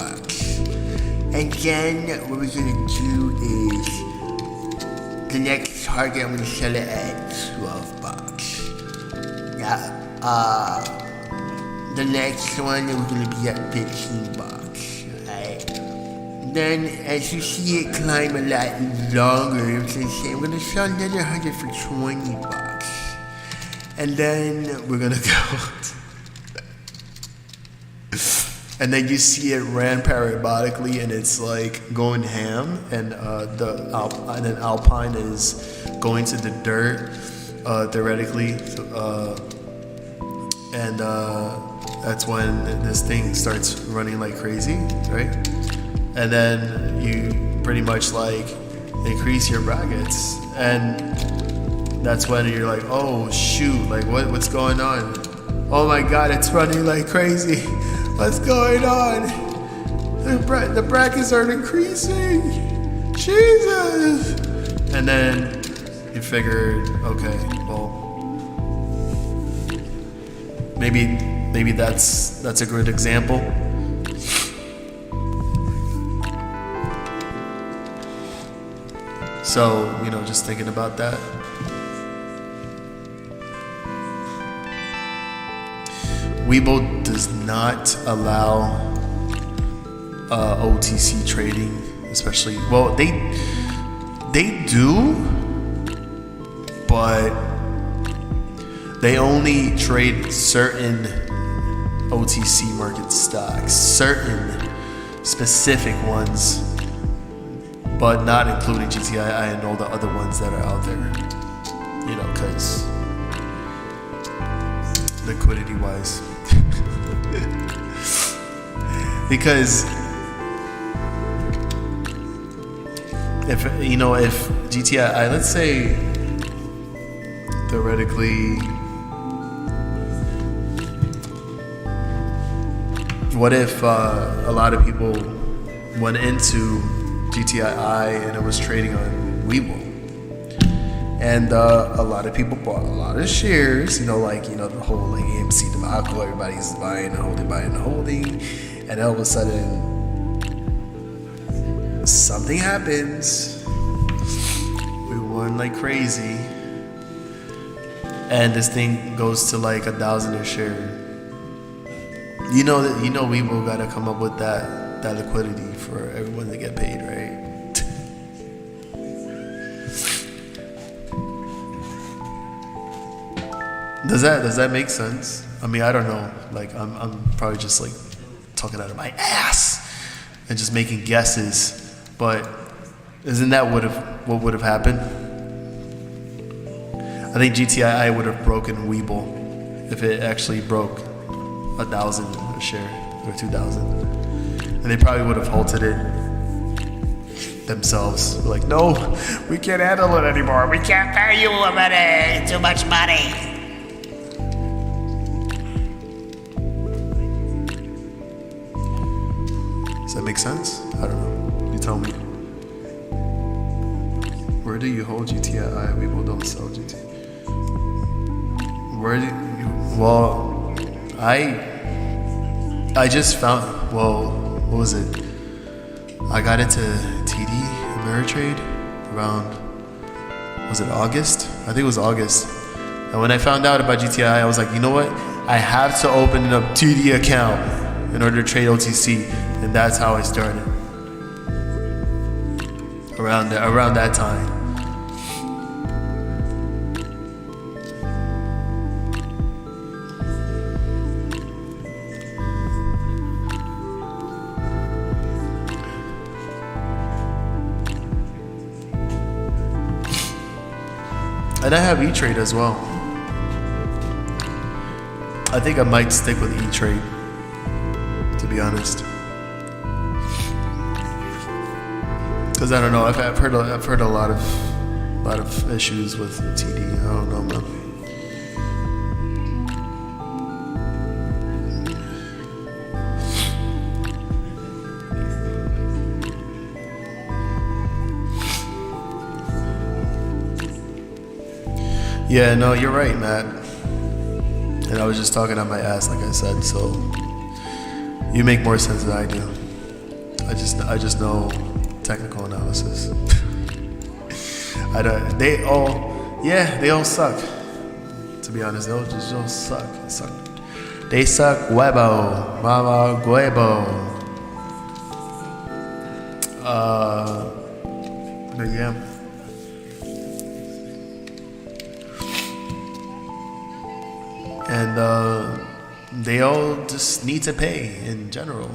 And then what we're going to do is the next target I'm going to sell it at $12. Yeah. The next one we're going to be at $15. Then, as you see it climb a lot longer, I'm going to sell another 100 for $20. And then we're going to go. And then you see it ran parabolically and it's like going ham. And then Alpine is going to the dirt, theoretically. And that's when this thing starts running like crazy, right? And then you pretty much like increase your brackets, and that's when you're like, oh shoot, like what's going on? Oh my god, it's running like crazy. What's going on? The brackets are increasing. Jesus. And then you figured, okay, well, maybe that's a good example. So, just thinking about that. Webull does not allow OTC trading, especially. Well, they do, but they only trade certain OTC market stocks, certain specific ones, but not including GTII and all the other ones that are out there. Because liquidity-wise. Because if GTII, let's say theoretically, what if a lot of people went into GTII and it was trading on Webull, And a lot of people bought a lot of shares, the whole like AMC debacle, everybody's buying and holding, and all of a sudden something happens. We won like crazy, and this thing goes to like 1,000 a share. We will gotta come up with that liquidity for everyone to get paid, right? Does that make sense? I mean, I don't know. Like, I'm probably just like talking out of my ass and just making guesses. But isn't that what would have happened? I think GTI would have broken Webull if it actually broke 1,000 a share or 2,000, and they probably would have halted it themselves. Like, no, we can't handle it anymore. We can't pay you money. Too much money. Does that make sense? I don't know. You tell me. Where do you hold GTI? People don't sell GTI. Where do you? Well, I just found. Well, what was it? I got into TD Ameritrade around. Was it August? I think it was August. And when I found out about GTI, I was like, you know what? I have to open a TD account in order to trade OTC. And that's how I started. Around that time. And I have E-Trade as well. I think I might stick with E-Trade, to be honest. Because I don't know, I've heard a lot of issues with TD. I don't know, man. Yeah, no, you're right, Matt. And I was just talking on my ass, like I said. So you make more sense than I do. I just know technical analysis. They all suck. To be honest, they all suck. They suck huevo, mama huevo. But yeah. And they all just need to pay in general.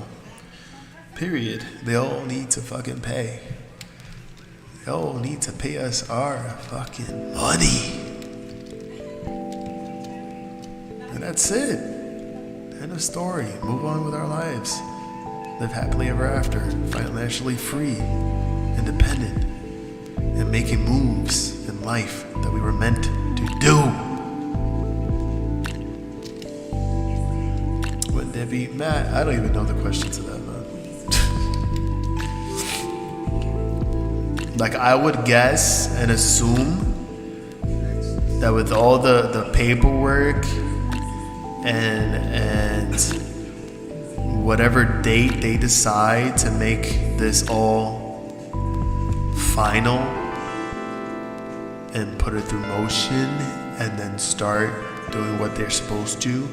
Period. They all need to fucking pay. They all need to pay us our fucking money. And that's it. End of story. Move on with our lives. Live happily ever after. Financially free. Independent. And making moves in life that we were meant to do. Wouldn't there be Matt? I don't even know the question to that, man. Like, I would guess and assume that with all the paperwork and whatever date they decide to make this all final and put it through motion and then start doing what they're supposed to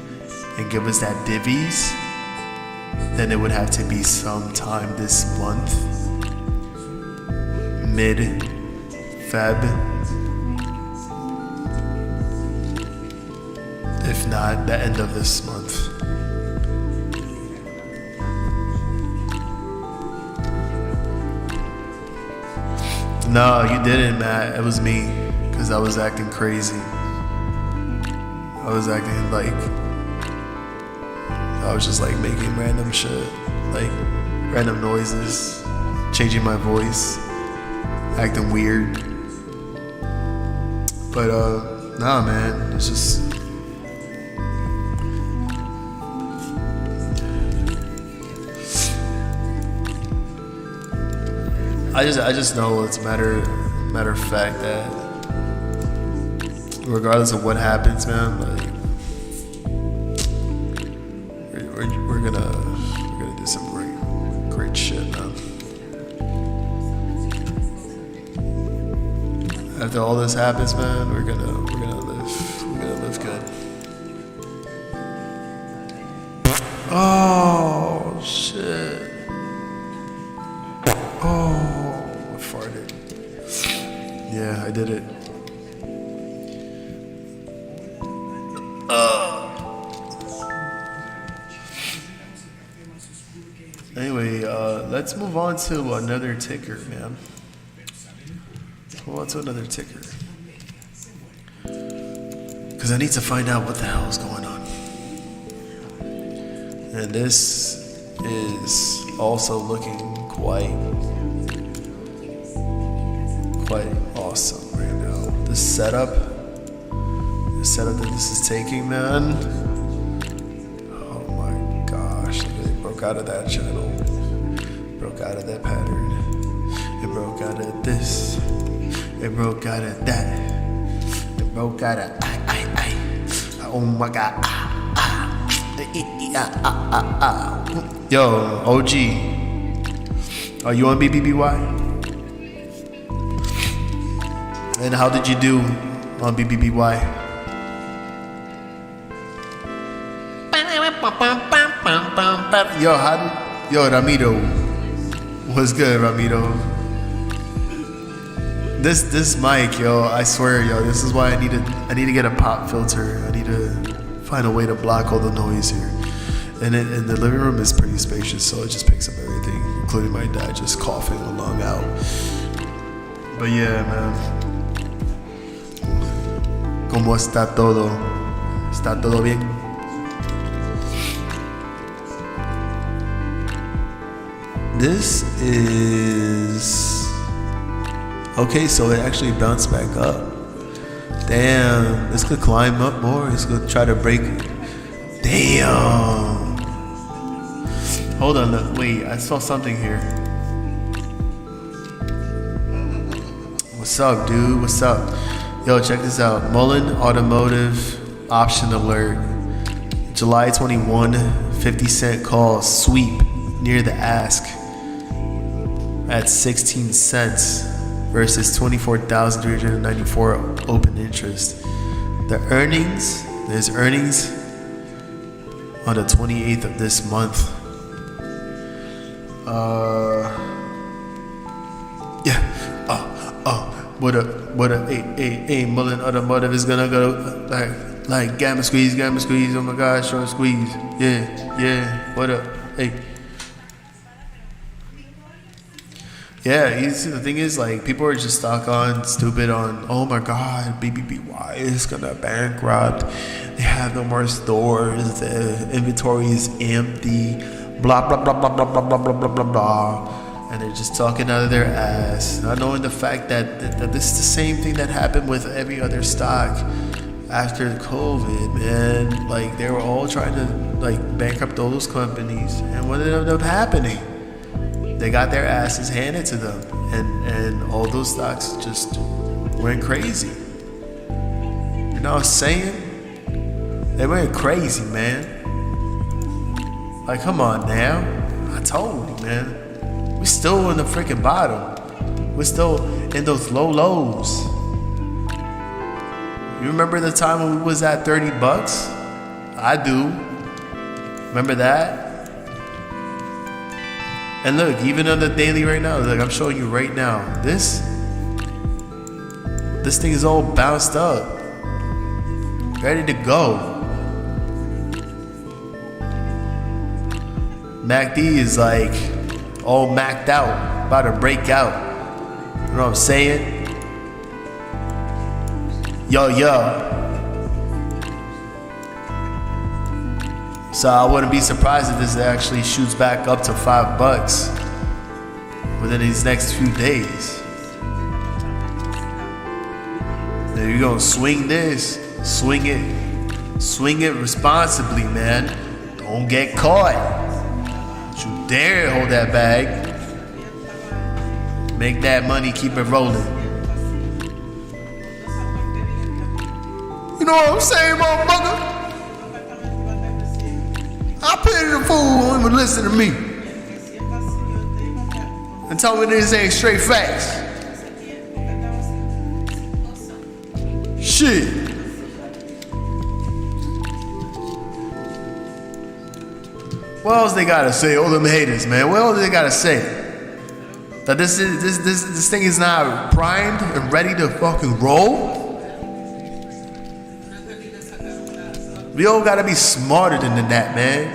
and give us that divvies, then it would have to be sometime this month, mid-Feb, if not the end of this month. No, you didn't, Matt. It was me, because I was acting crazy. I was acting like I was just like making random shit, like random noises, changing my voice, acting weird. But nah, man, it's just I just know it's matter of fact that regardless of what happens, man, like we're gonna do some great shit, man. After all this happens, man, we're gonna live good. Oh shit. Oh, I farted. Yeah, I did it. Anyway, let's move on to another ticker, man. Move on to another ticker. Because I need to find out what the hell is going on. And this is also looking quite awesome right now. The setup that this is taking, man. Oh my gosh, it broke out of that channel. Broke out of that pattern. It broke out of this. It broke out of that. It broke out of I. Oh my god. Yo, OG. Are you on BBBY? And how did you do on BBBY? Yo, Ramiro. What's good, Ramiro? This mic, yo, I swear, yo, this is why I need to get a pop filter. I need to find a way to block all the noise here. And the living room is pretty spacious, so it just picks up everything, including my dad just coughing along out. But yeah, man. ¿Cómo está todo? ¿Está todo bien? This is... Okay, so it actually bounced back up. Damn, this could climb up more. It's gonna try to break. Damn. Hold on, look, wait, I saw something here. What's up, dude? What's up? Yo, check this out. Mullen Automotive option alert. July 21, 50-cent call sweep near the ask at 16 cents versus 24,394 open interest. There's earnings on the 28th of this month. What a Mullen Automotive is gonna go like gamma squeeze, oh my god, short squeeze. Yeah, what up, hey. Yeah, you see, the thing is, like, people are just stuck on stupid on, oh my god, BBBY is gonna bankrupt. They have no more stores. The inventory is empty. Blah, blah, blah, blah, blah, blah, blah, blah, blah, blah. And they're just talking out of their ass, not knowing the fact that this is the same thing that happened with every other stock after COVID, man. Like, they were all trying to, like, bankrupt those companies. And what ended up happening? They got their asses handed to them, and all those stocks just went crazy. You know what I'm saying? They went crazy, man. Like, come on now. I told you, man. We're still in the freaking bottom. We're still in those low lows. You remember the time when we was at 30 bucks? I do. Remember that? And look, even on the daily right now, like I'm showing you right now, this thing is all bounced up, ready to go. MACD is like all macked out, about to break out. You know what I'm saying? Yo. So I wouldn't be surprised if this actually shoots back up to $5 within these next few days. Now you're gonna swing this, swing it responsibly, man. Don't get caught. Don't you dare hold that bag. Make that money, keep it rolling. know what I'm saying, motherfucker? I pity the fool who won't even listen to me and tell me this ain't straight facts. Shit. What else they gotta say? All them haters, man. What else they gotta say? That this thing is not primed and ready to fucking roll? We all gotta be smarter than that, man.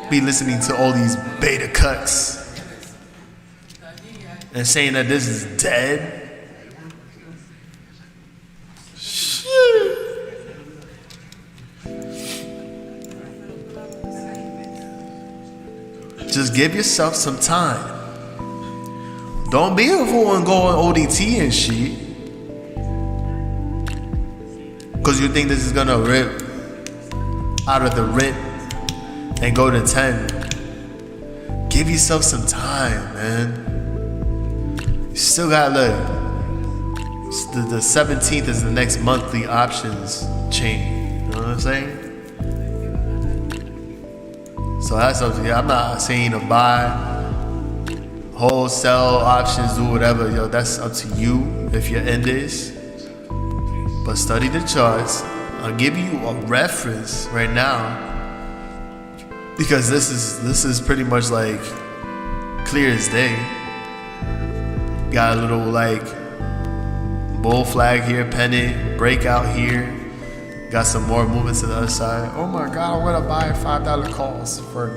Be listening to all these beta cuts and saying that this is dead. Shit. Just give yourself some time. Don't be a fool and go on ODT and shit. Cause you think this is gonna rip out of the rip and go to 10. Give yourself some time, man. You still got look. The 17th is the next monthly options chain. You know what I'm saying? So that's up to you. I'm not saying to buy, hold, sell, options, do whatever. Yo, that's up to you if you're in this. But study the charts. I'll give you a reference right now because this is pretty much like clear as day. Got a little like bull flag here, pennant, breakout here. Got some more movement to the other side. Oh my God, I'm gonna buy $5 calls for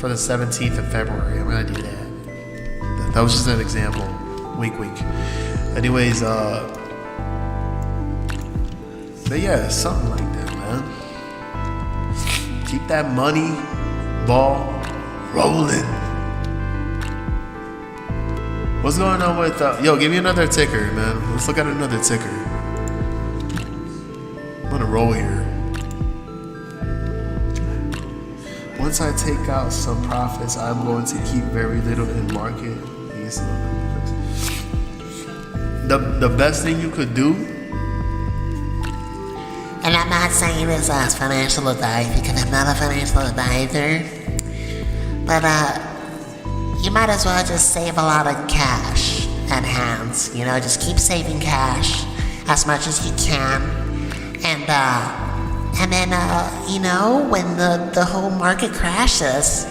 the 17th of February. I'm gonna do that. That was just an example. Wink, wink. Anyways, but yeah, something like that, man. Keep that money ball rolling. What's going on with yo, give me another ticker, man. Let's look at another ticker. I'm gonna roll here. Once I take out some profits, I'm going to keep very little in market. The best thing you could do, and I'm not saying this as financial advice because I'm not a financial advisor, but you might as well just save a lot of cash at hand. You know, just keep saving cash as much as you can, and then you know, when the whole market crashes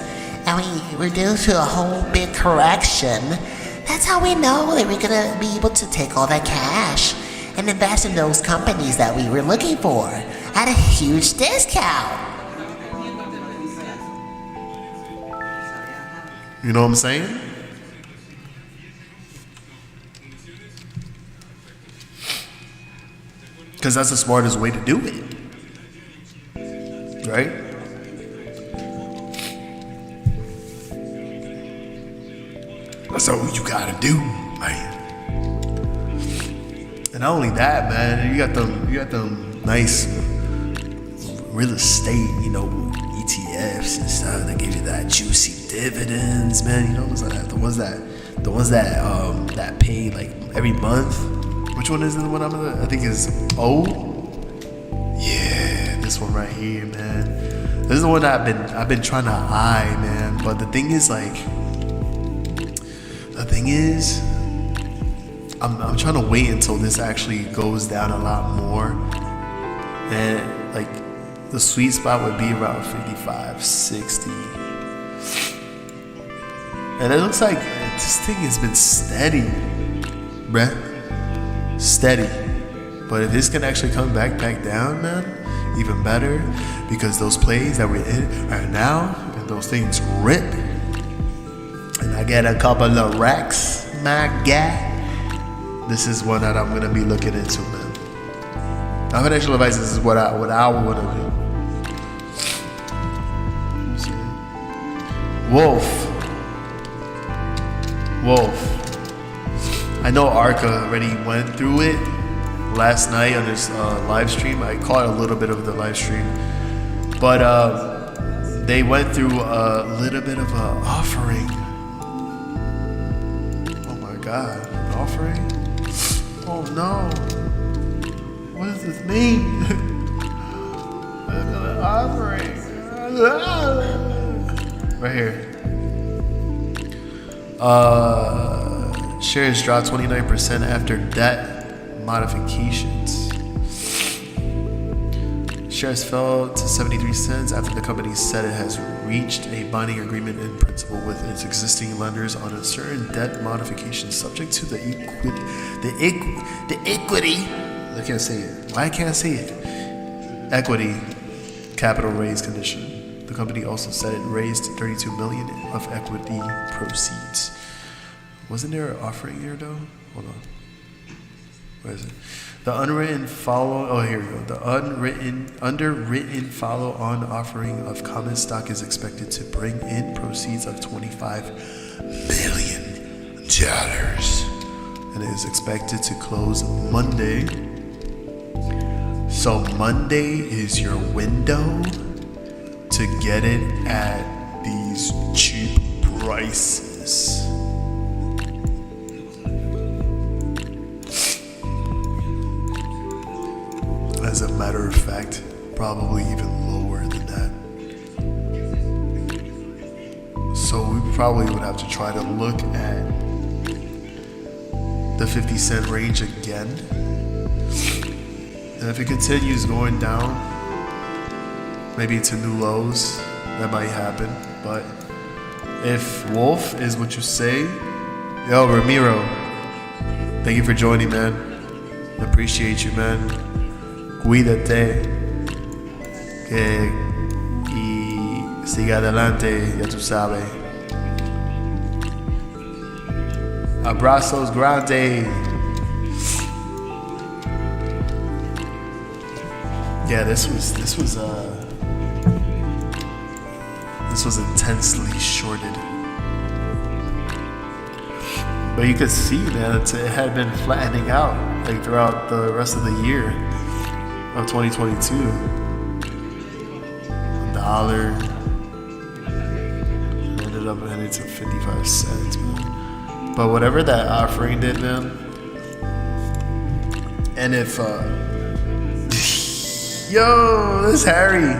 and we're due to a whole big correction, that's how we know that we're gonna be able to take all that cash and invest in those companies that we were looking for at a huge discount. you know what I'm saying? Because that's the smartest way to do it. Right? That's all you gotta do, man. And not only that, man, you got them nice real estate, you know, ETFs and stuff that give you that juicy dividends, man. You know, the ones that pay like every month. Which one is the one I think is O? Yeah, this one right here, man. This is the one that I've been trying to eye, man. But the thing is, I'm trying to wait until this actually goes down a lot more, and like the sweet spot would be around 55, 60. And it looks like this thing has been steady, bruh. Steady. But if this can actually come back down, man, even better, because those plays that we're in right now, and those things rip, and I get a couple of racks, my guy, this is one that I'm gonna be looking into, man. My financial advice, this is what I want to do. Wolf. I know Arca already went through it last night on this live stream. I caught a little bit of the live stream, but they went through a little bit of an offering. Oh my God, an offering? Oh no. What does this mean? Offering. Right here. Shares dropped 29% after debt modifications. Shares fell to 73 cents after the company said it has reached a binding agreement in principle with its existing lenders on a certain debt modification subject to the equity. I can't say it. Why I can't say it? Equity capital raise condition. The company also said it raised $32 million of equity proceeds. Wasn't there an offering here though? Hold on. Where is it? The underwritten here we go. The underwritten follow-on offering of common stock is expected to bring in proceeds of $25 million. And it is expected to close Monday. So Monday is your window to get it at these cheap prices. As a matter of fact, probably even lower than that. So we probably would have to try to look at the 50-cent range again. And if it continues going down, maybe to new lows, that might happen. But if Wolf is what you say, yo, Ramiro, thank you for joining, man. Appreciate you, man. Cuídate. Y siga adelante, ya tú sabes. Abrazos grande. Yeah, this was intensely shorted. But you could see that it had been flattening out like throughout the rest of the year of 2022. Dollar ended up heading to 55 cents, man. But whatever that offering did, man. And if yo, this Harry.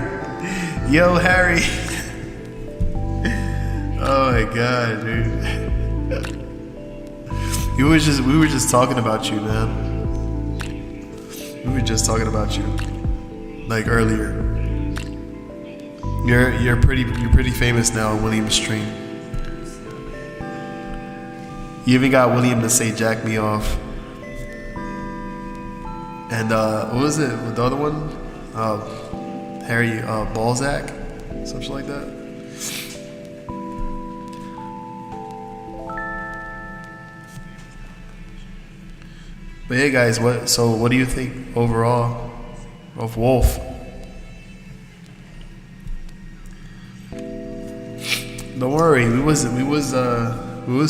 Yo, Harry. Oh my god, dude. We were just talking about you, man. We were just talking about you, like earlier. You're pretty famous now on William's stream. You even got William to say "jack me off." And what was it? The other one, Harry Balzac, something like that. But hey guys, what do you think overall of Wolf? Don't worry, we was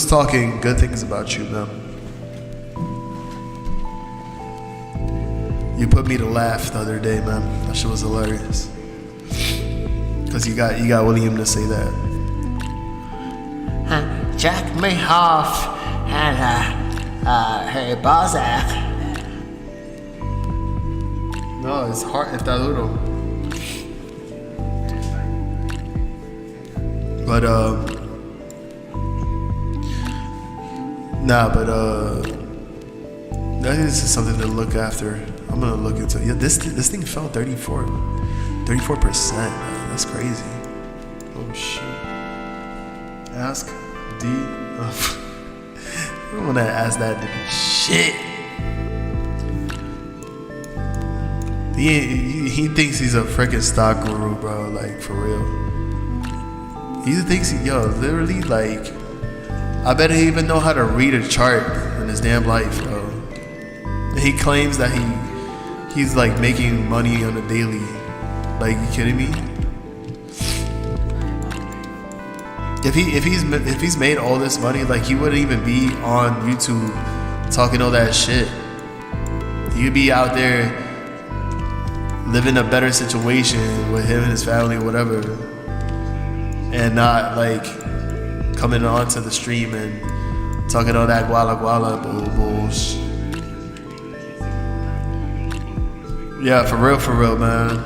talking good things about you, man. You put me to laugh the other day, man. That shit was hilarious. Cause you got William to say that. Jack me off and Harry Balzac. No, it's hard. Está duro. But that is something to look after. I'm gonna look into. Yeah, this thing fell 34%. That's crazy. Oh shit. Ask D. I don't wanna ask that nigga shit. He thinks he's a freaking stock guru, bro. Like for real. He thinks literally like. I bet he even know how to read a chart in his damn life, bro. He claims that he's like making money on a daily. Like, you kidding me? If he's made all this money, like he wouldn't even be on YouTube talking all that shit. He'd be out there living a better situation with him and his family or whatever, and not like coming onto the stream and talking all that guala bullshit. Yeah, for real, man.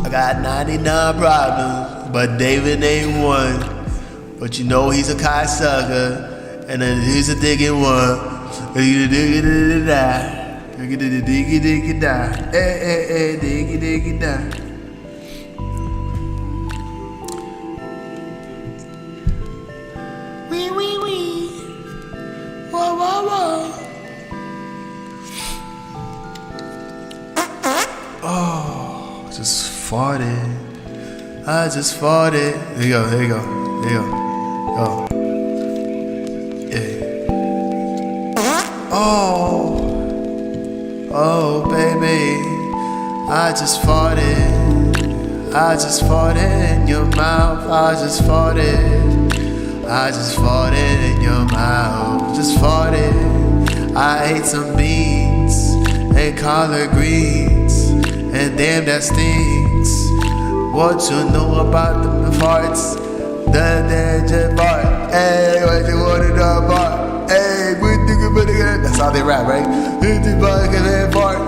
I got 99 problems, but David ain't one. But you know he's a cocksucker, and then he's a digging one. Diggy die. Hey, diggy die. Wee. Whoa. Oh, just farted. I just farted. There you go. Go. Yeah. Oh, baby. I just farted in your mouth. I just farted in your mouth. Just farted. I ate some beans and collard greens, and damn that stinks. What you know about the farts? The just fart. Hey, what you want to know about? Hey, that's how they rap, right? Fart.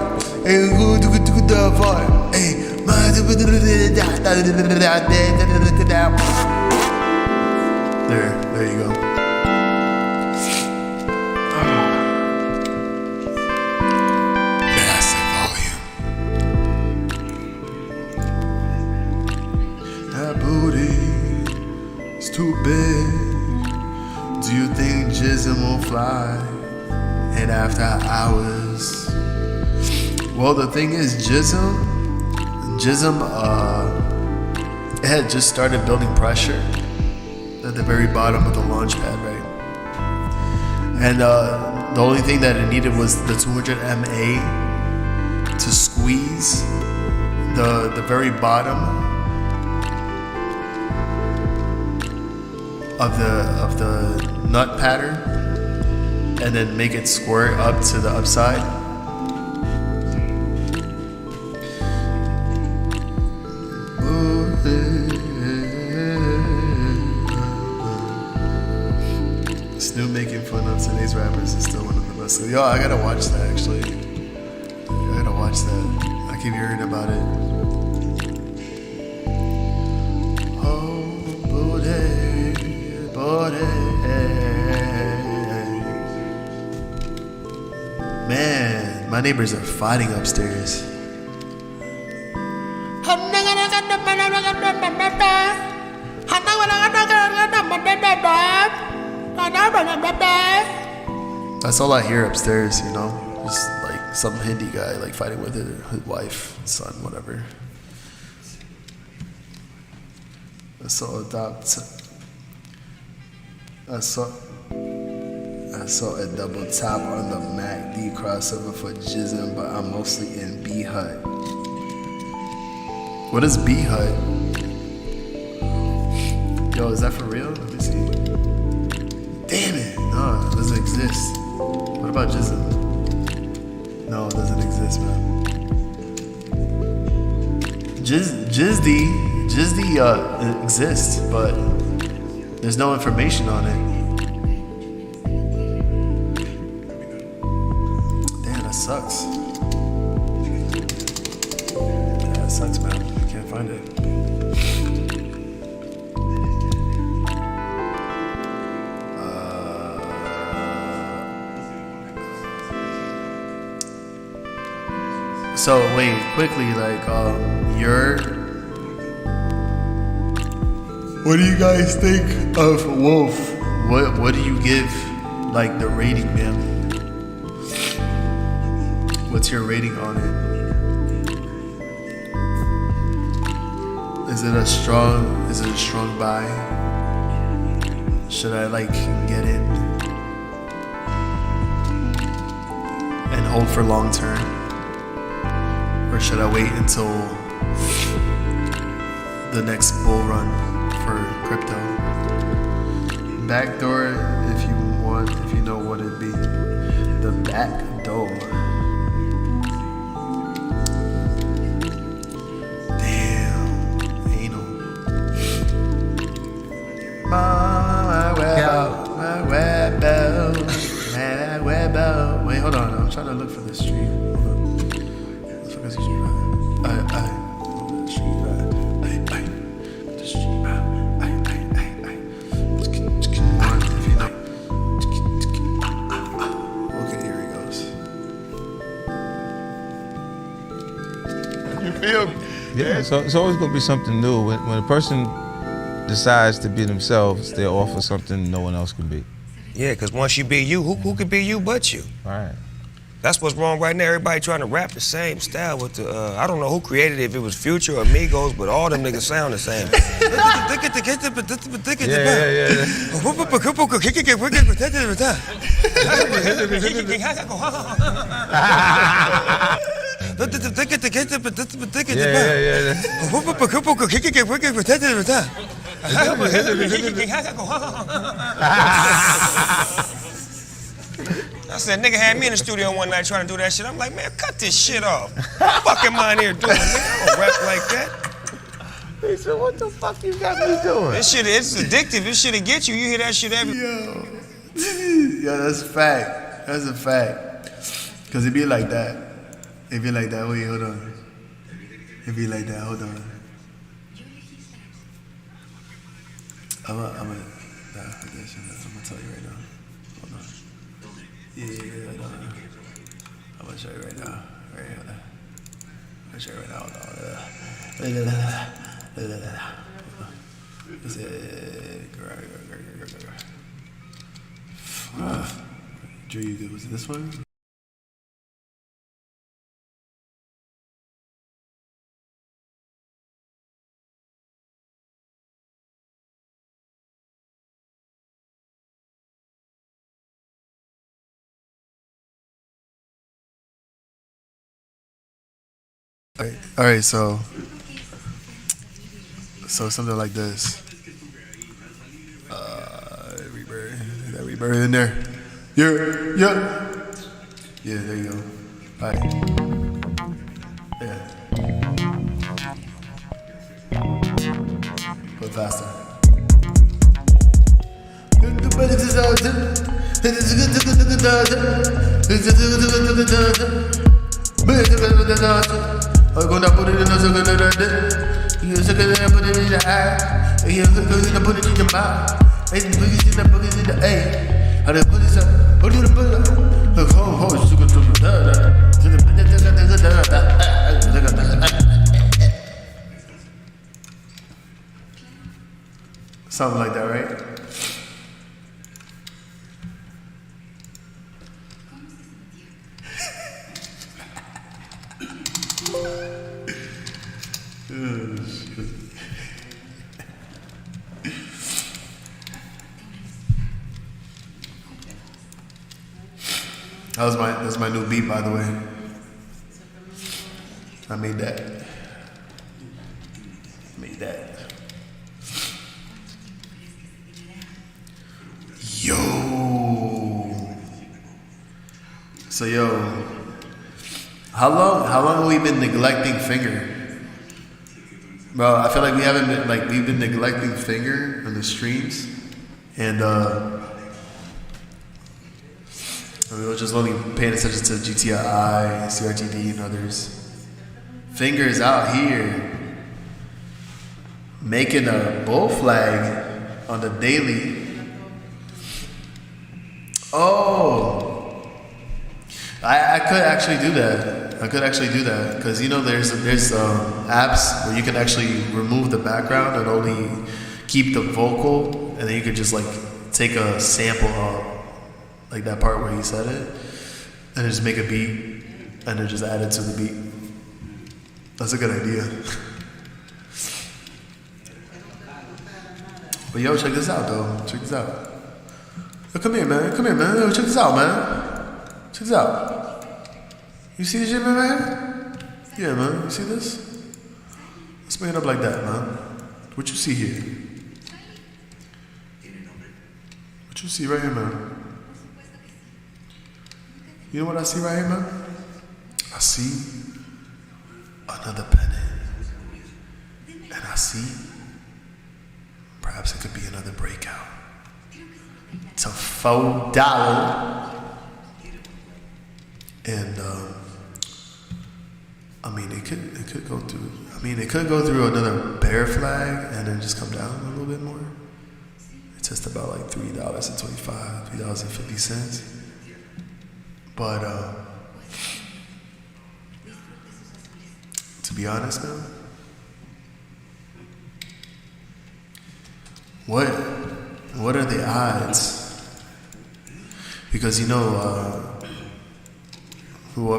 Hey, who fart? Hey, there you go. Massive volume. That booty is too big. Do you think jism will fly? And after hours, well, the thing is, jism, it had just started building pressure at the very bottom of the launch pad, right? And the only thing that it needed was the 200 MA to squeeze the very bottom of the nut pattern, and then make it squirt up to the upside. Snoop making fun of today's rappers is still one of the best. Yo, I gotta watch that actually. I gotta watch that. I keep hearing about it. Oh, booty. Man, my neighbors are fighting upstairs. That's all I hear upstairs, you know? Just like some Hindi guy like fighting with his wife, son, whatever. I saw a double tap on the MACD crossover for Jism, but I'm mostly in B Hut. What is B Hut? Yo, is that for real? Let me see. Damn it! No, it doesn't exist. What about Jism? No, it doesn't exist, man. Jizdy exists, but there's no information on it. Damn, that sucks. Yeah, that sucks, man. I can't find it. So wait, quickly, like, what do you guys think of Wolf? What do you give, like, the rating, man? What's your rating on it? Is it a strong buy? Should I, like, get in and hold for long term? Or should I wait until the next bull run for crypto? Backdoor, if you know what it'd be. The back door. Damn, anal. My web. Wait, hold on. I'm trying to look for this street. Hold on. What the fuck is this street? The street. The street. If you know. Okay, here he goes. You feel me? Yeah, so it's always gonna be something new. When a person decides to be themselves, they'll offer something no one else can be. Yeah, because once you be you, who could be you but you? All right. That's what's wrong right now. Everybody trying to rap the same style with the, I don't know who created it, if it was Future or Migos, but all them niggas sound the same. I said, nigga had me in the studio one night trying to do that shit. I'm like, man, cut this shit off. Fucking mind here doing, nigga. I don't rap like that. Hey, so what the fuck you got me doing? This shit, it's addictive. This shit'll get you. You hear that shit every... Yo, that's a fact. That's a fact. Cause it be like that. It be like that. Wait, hold on. It be like that. Hold on. I'm gonna tell you right now. Hold on. Yeah, hold on. I'm gonna show you right now. Right, hold on. I'm gonna show you right now. Hold on. Is it? Drew, was it this one? All right, so something like this. Rebirth in there. Yeah, there you go. All right. Yeah. Put it faster. I'm gonna put it in the second of the day. You're second and put it in the eye. You're gonna put it in your mouth. And you put it in the bucket in the A. How they put it up? What do you put it up? The whole sugar to something like that, right? That's my new beat, by the way. I made that. Yo. So how long have we been neglecting Finger? Bro, I feel like we've been neglecting Finger on the streams, and we were just only paying attention to GTI, CRTD, and others. Finger is out here making a bull flag on the daily. Oh, I could actually do that. Because there's apps where you can actually remove the background and only keep the vocal, and then you could just like take a sample of like that part where he said it, and then just make a beat, and then just add it to the beat. That's a good idea. But yo, check this out though. Check this out. Yo, come here, man. Yo, check this out, man. Check this out. You see this shit, man? Yeah, man. You see this? Let's bring it up like that, man. What you see here? What you see right here, man? You know what I see right here, man? I see another penny. And I see perhaps it could be another breakout. It's a $4 I mean, it could go through. I mean, it could go through another bear flag and then just come down a little bit more. It's just about like $3.25, $3.50. But to be honest, man, what are the odds? Because you know, who were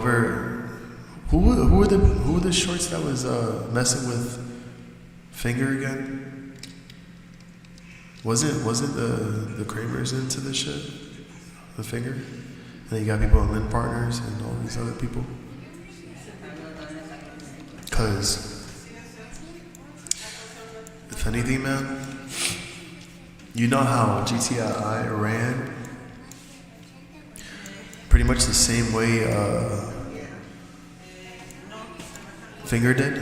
the shorts that was messing with Finger again? Wasn't the Kramers into this shit? The Finger? And then you got people in Lynn Partners and all these other people. Cause if anything, man, you know how GTI ran pretty much the same way Finger did,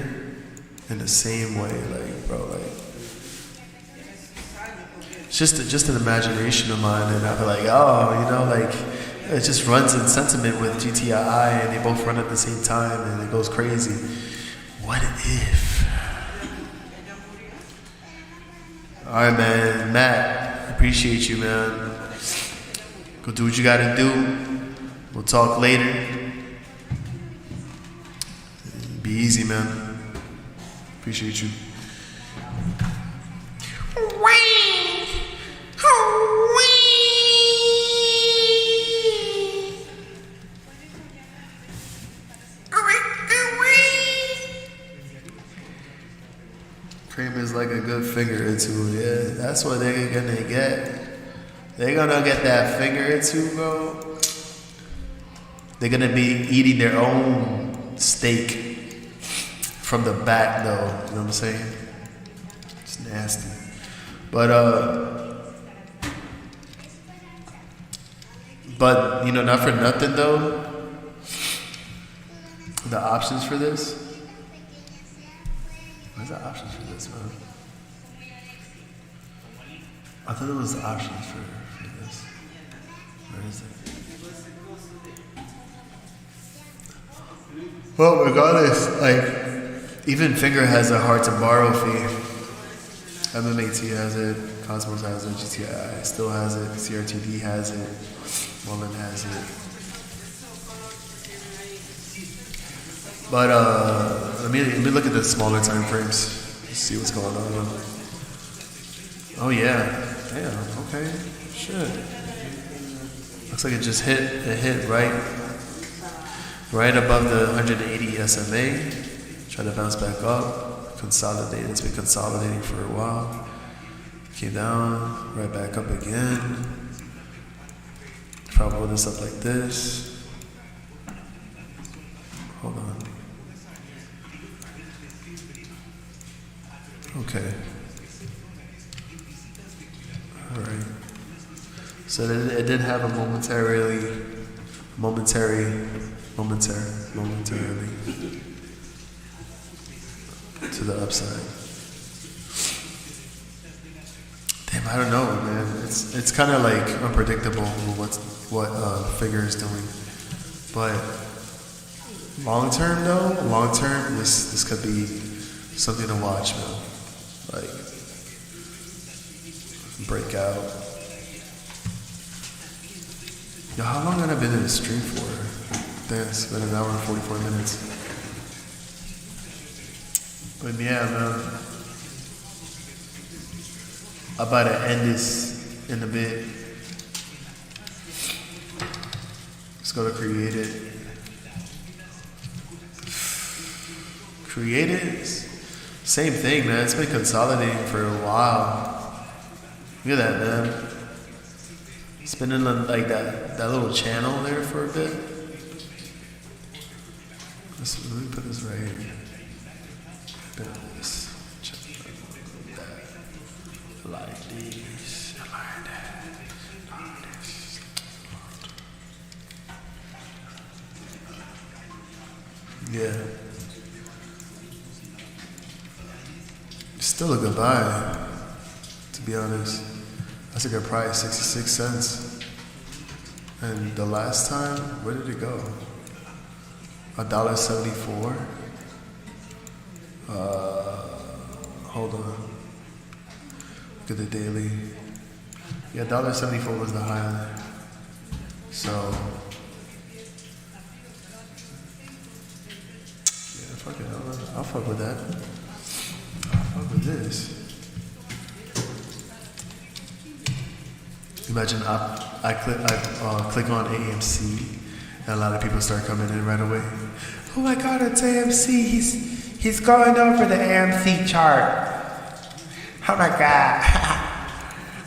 in the same way, like, bro, like, it's just an imagination of mine, and I feel like, oh, you know, like, it just runs in sentiment with GTI, and they both run at the same time, and it goes crazy. What if? All right, man, Matt, appreciate you, man. Go do what you gotta do. We'll talk later. Be easy, man. Appreciate you. Cream is like a good finger or two. Yeah, that's what they're gonna get. They're gonna get that finger or two, bro. They're gonna be eating their own steak from the back, though. You know what I'm saying? It's nasty. But you know, not for nothing though. The options for this. Where's the options for this, man? I thought it was the options for this. Where is it? Well, regardless, like, even Finger has a hard to borrow fee. MMAT has it, Cosmos has it, GTI still has it, CRTD has it, Mullen has it. But let me look at the smaller time frames, see what's going on. Oh yeah, damn, okay, shit. Looks like it just hit right above the 180 SMA. Try to bounce back up, consolidate. It's been consolidating for a while. Came down, right back up again. Probably this up like this. Hold on. Okay. All right. So it did have a momentarily to the upside. Damn, I don't know, man. It's kind of like unpredictable what Figure is doing, but long term, this could be something to watch, man. Like, breakout. Yo, how long have I been in the stream for? Damn, it's been an hour and 44 minutes. But yeah, man. I'm about to end this in a bit. Let's go to create it. Create it? Same thing, man. It's been consolidating for a while. Look at that, man. It's been in like that little channel there for a bit. Let me put this right here. Bit of this. Check that. Like this. Like that. Like this. Yeah. Still a good buy, to be honest. That's a good price, 66 cents. And the last time, where did it go? $1.74. Hold on. Look at the daily. Yeah, $1.74 was the high. So yeah, fuck it. I'll fuck with that. I'll fuck with this. Imagine I click on AMC and a lot of people start coming in right away. Oh my God, it's AMC. He's going over the AMC chart. Oh my God.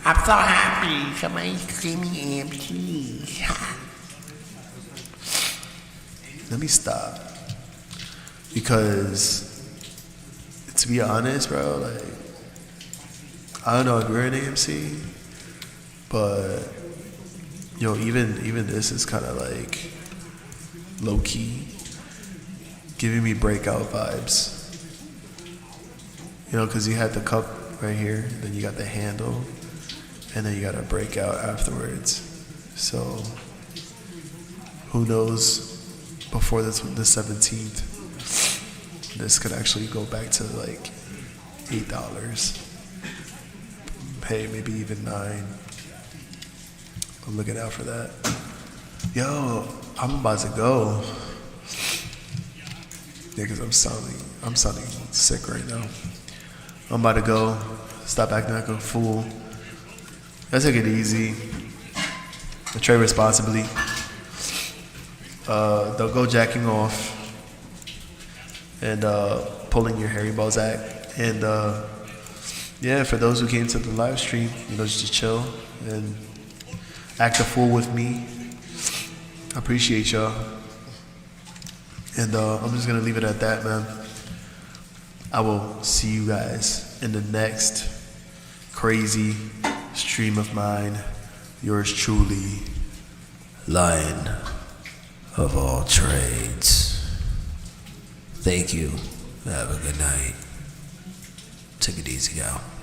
I'm so happy. Somebody's screaming AMC. Let me stop. Because to be honest, bro, like I don't know if you're in AMC, but you know, even this is kind of like low key, giving me breakout vibes. You know, because you had the cup right here, then you got the handle, and then you got a breakout afterwards. So who knows? Before the 17th, this could actually go back to like $8. Hey, maybe even $9. I'm looking out for that. Yo, I'm about to go. Yeah, because I'm sounding sick right now. I'm about to go. Stop acting like a fool. Let's take it easy. I trade responsibly. Don't go jacking off and pulling your hairy balls act. And yeah, for those who came to the live stream, you know, just to chill and act a fool with me. I appreciate y'all. And I'm just gonna leave it at that, man. I will see you guys in the next crazy stream of mine. Yours truly, Lion of all trades. Thank you. Have a good night. Take it easy, y'all.